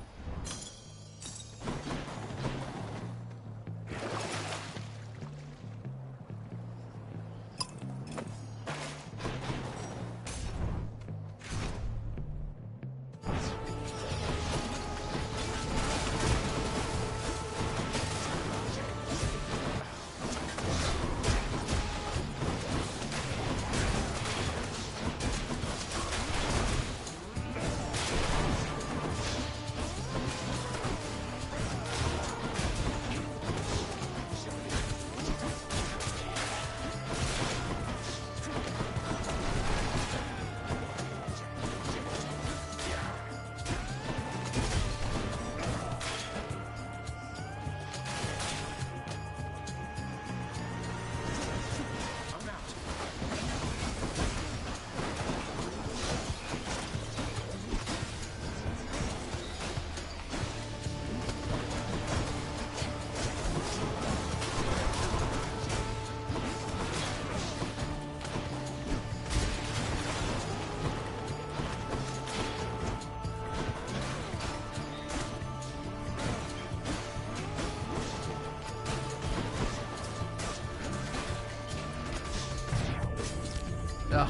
Ugh.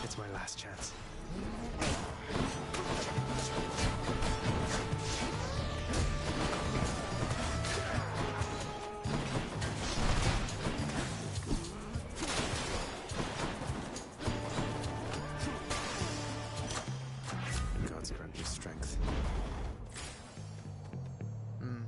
It's my last chance. God's grant you strength. Hmm.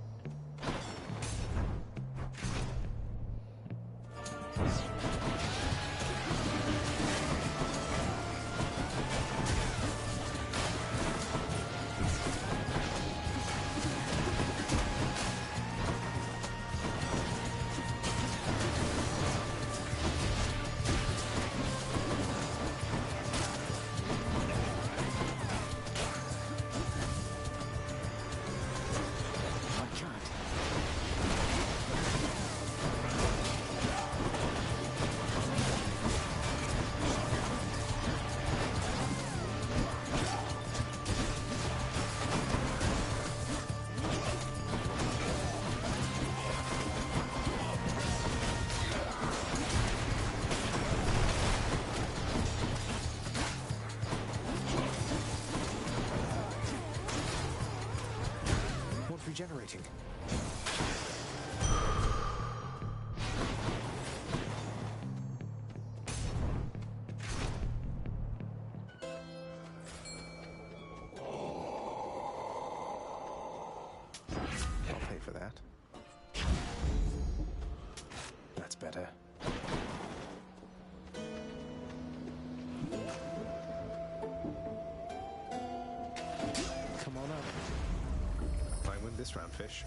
regenerating. I'll pay for that. That's better. Come on up. I win this round, fish.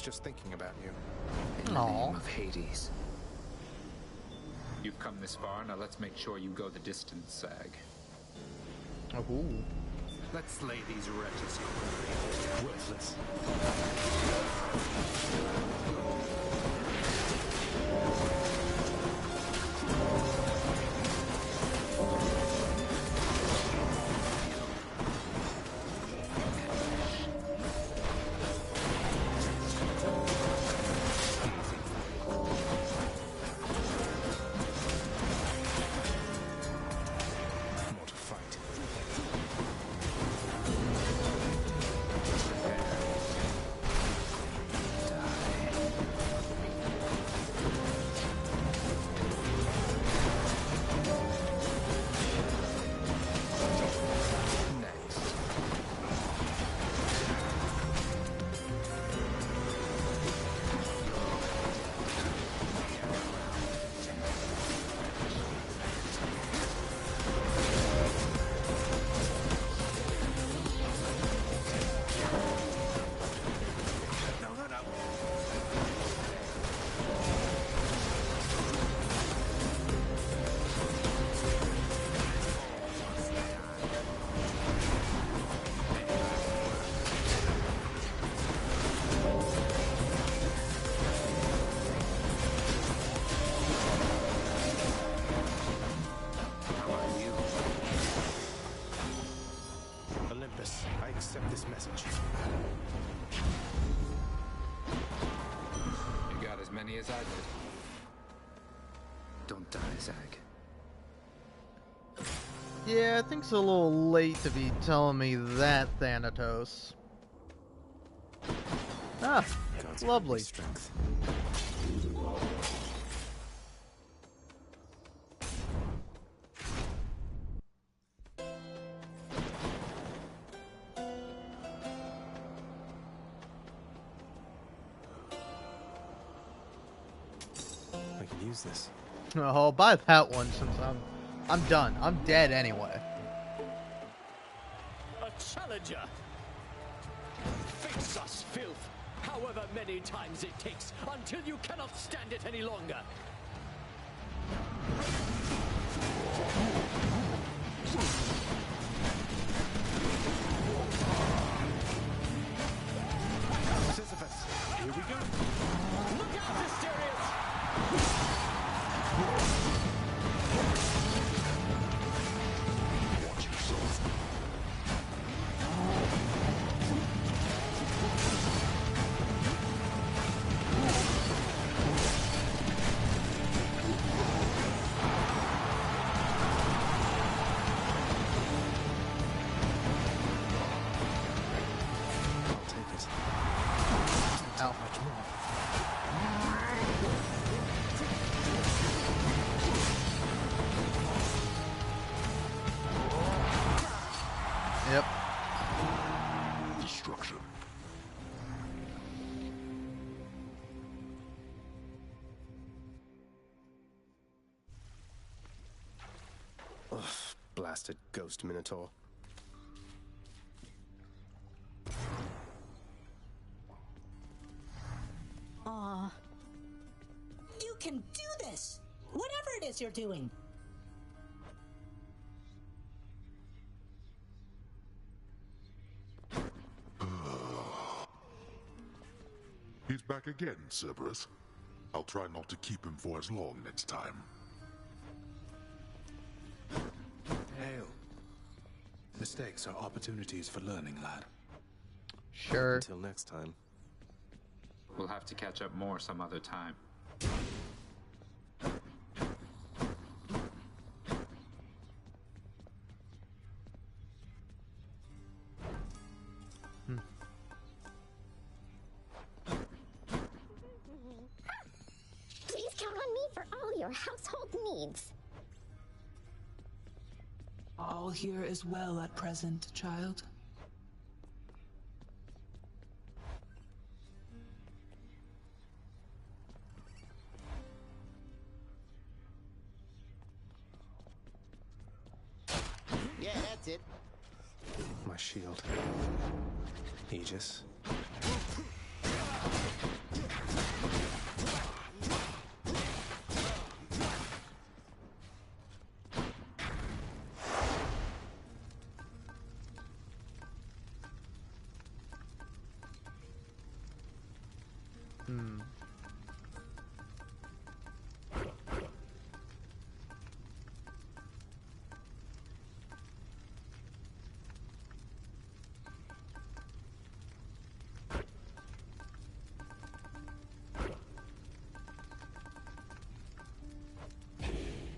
Just thinking about you. In the name of Hades. You've come this far, now let's make sure you go the distance, Zag. Oh. Let's slay these wretches. Worthless. As I did. Don't die, Zag. Yeah, I think it's a little late to be telling me that, Thanatos. Ah, lovely. Strength. This. Oh, buy that one since I'm done. I'm dead anyway. A challenger! Face us, filth! However many times it takes, until you cannot stand it any longer! Sisyphus, here we go! Look out, Mysterious! Watch yourself. I'll take it. Ow. Much more. Yep. Destruction. Ugh, blasted ghost minotaur. Aw. You can do this! Whatever it is you're doing. He's back again, Cerberus. I'll try not to keep him for as long next time. Hail. Mistakes are opportunities for learning, lad. Sure. Until next time. We'll have to catch up more some other time. Please count on me for all your household needs. All here is well at present, child. Yeah, that's it. My shield. Aegis.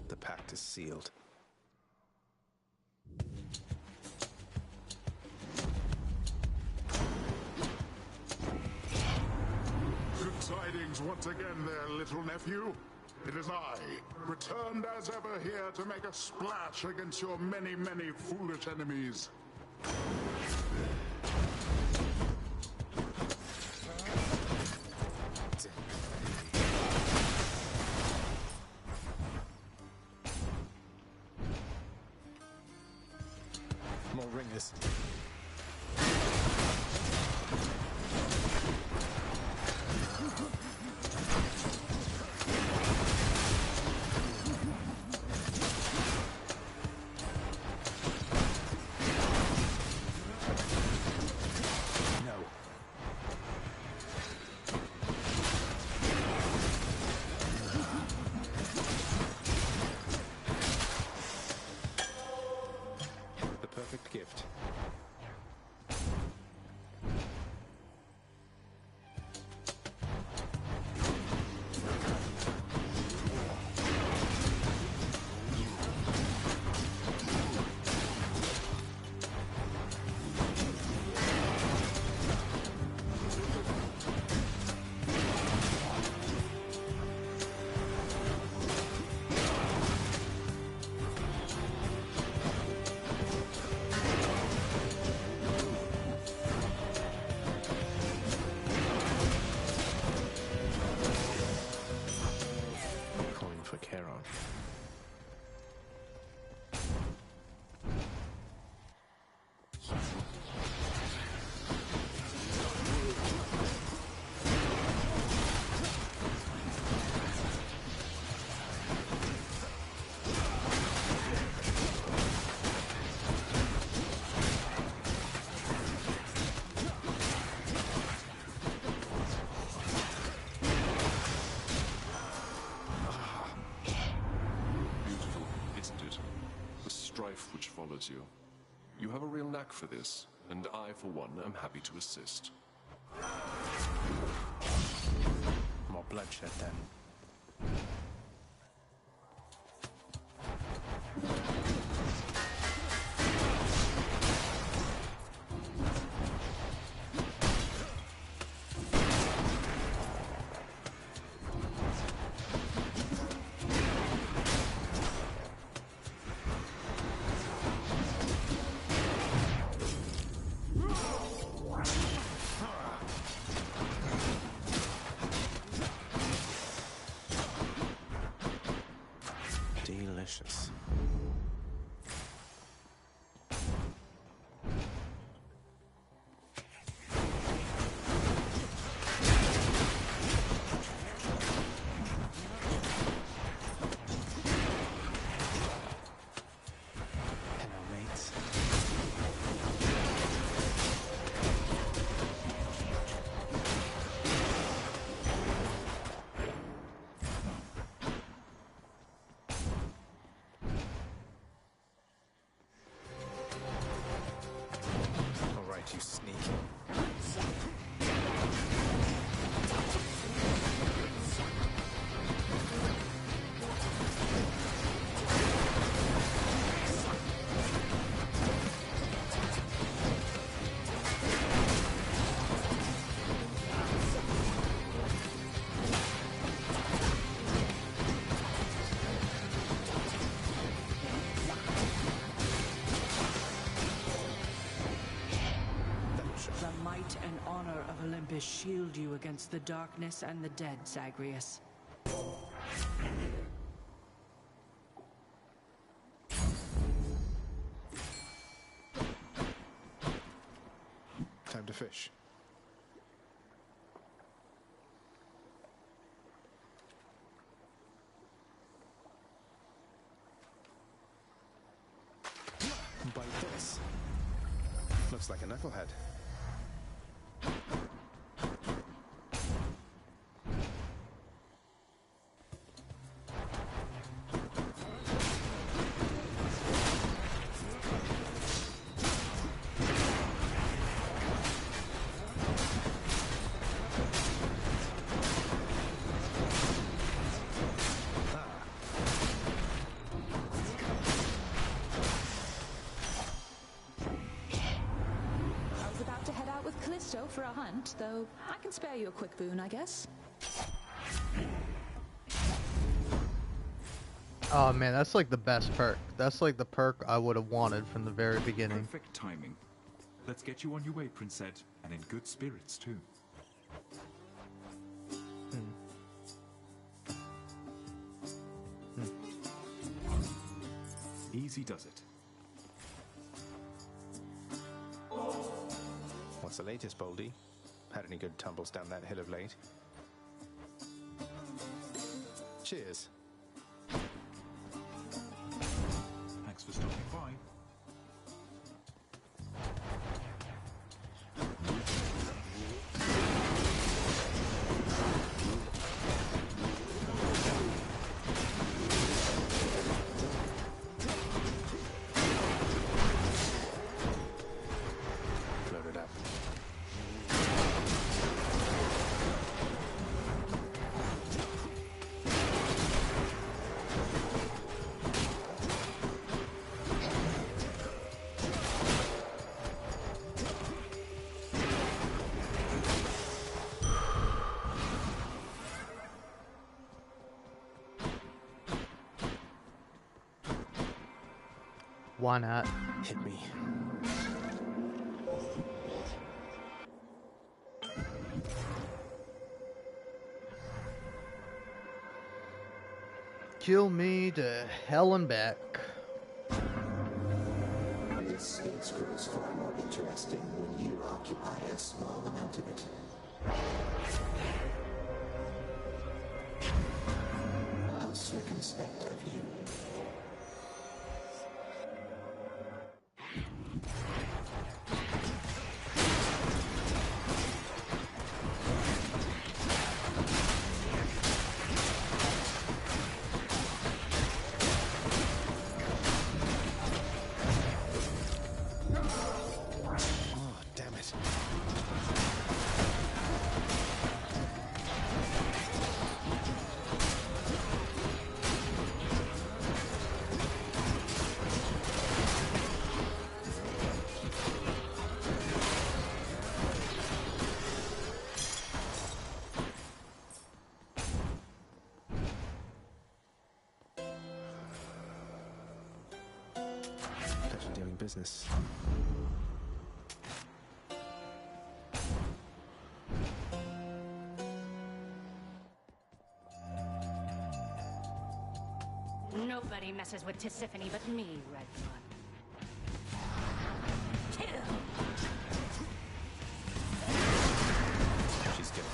The pact is sealed. Good tidings once again there, little nephew. It is I, returned as ever here to make a splash against your many, many foolish enemies. More ringers. No. The perfect gift. Coin for Charon. life which follows you. You have a real knack for this, and I, for one, am happy to assist. More bloodshed, then. Delicious. Hello, mates. All right, you sneak. The might and honor of Olympus shield you against the darkness and the dead, Zagreus. Time to fish. Bite this. Looks like a knucklehead. I was about to head out with Callisto for a hunt, though I can spare you a quick boon, I guess. Oh man, that's like the best perk. That's like the perk I would have wanted from the very beginning. Perfect timing. Let's get you on your way, Prince Ed, and in good spirits too. Easy does it. What's the latest, Boldy? Had any good tumbles down that hill of late? Cheers. Thanks for stopping by. Load it up. Why not? Hit me. Kill me to hell and back. This space grows far more interesting when you occupy a small amount of it. How circumspect of you. doing business. Nobody messes with Tisiphone but me, Redblood. Kill! She's getting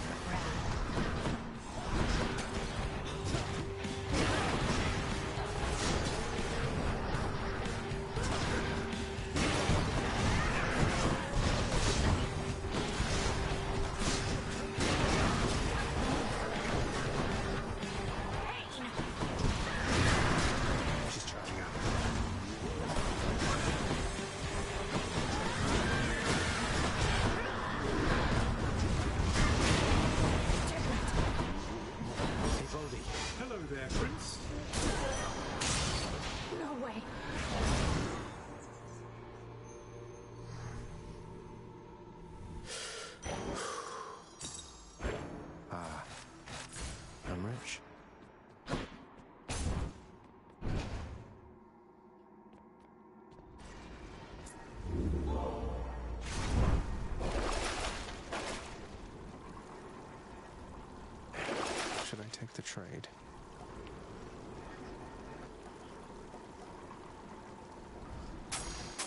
Should I take the trade?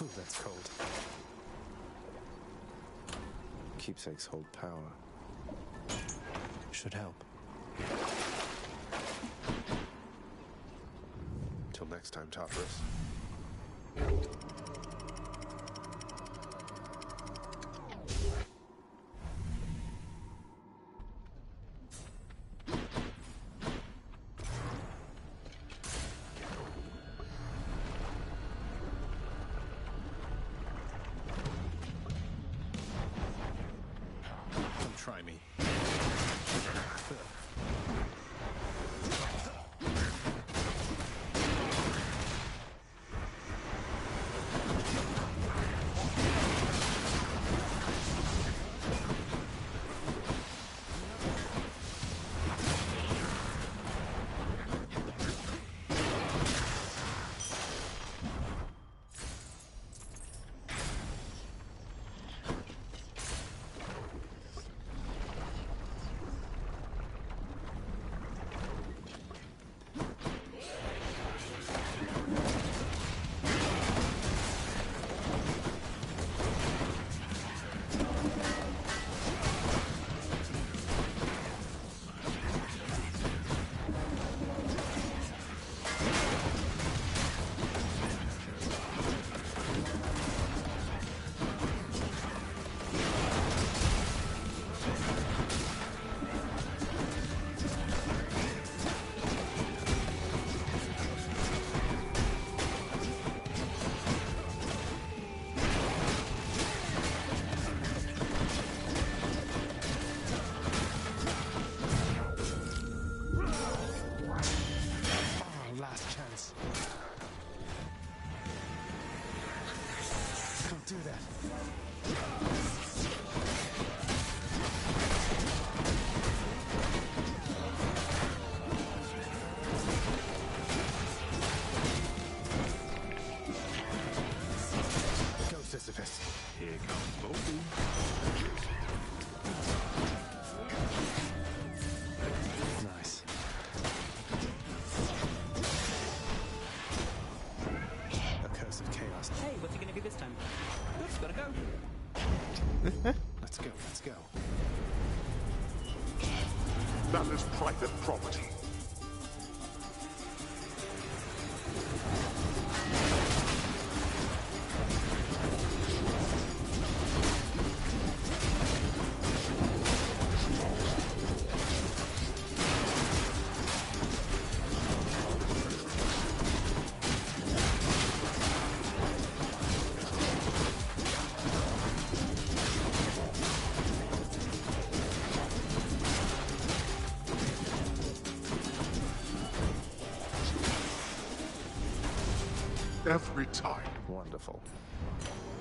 Ooh, that's cold. Keepsakes hold power. Should help. Till next time, Tartarus. Try me. Do that. Go, Sisyphus. Here comes Boldy. Nice. A curse of chaos. Hey, what's he gonna do this time? Oops, gotta go. Let's go, let's go. That is private property. Every time. Wonderful.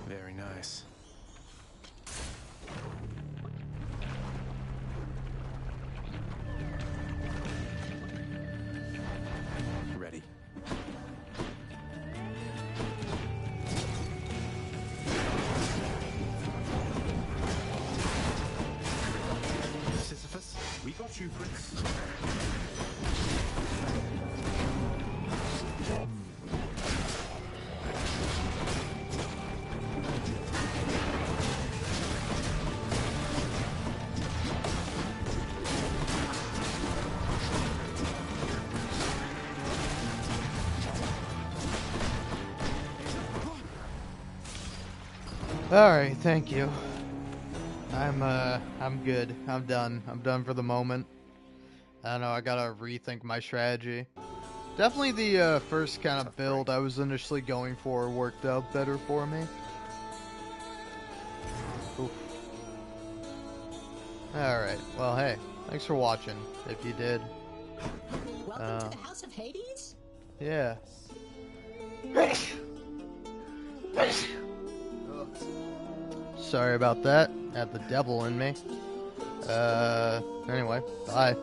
Very nice. Ready. you, Prince. Alright, thank you. I'm good. I'm done. I'm done for the moment. I don't know, I gotta rethink my strategy. Definitely the first kind of build I was initially going for worked out better for me. Oof. Alright, well hey, thanks for watching, if you did. Welcome to the House of Hades? Yeah. Sorry about that. Had the devil in me. Anyway, bye.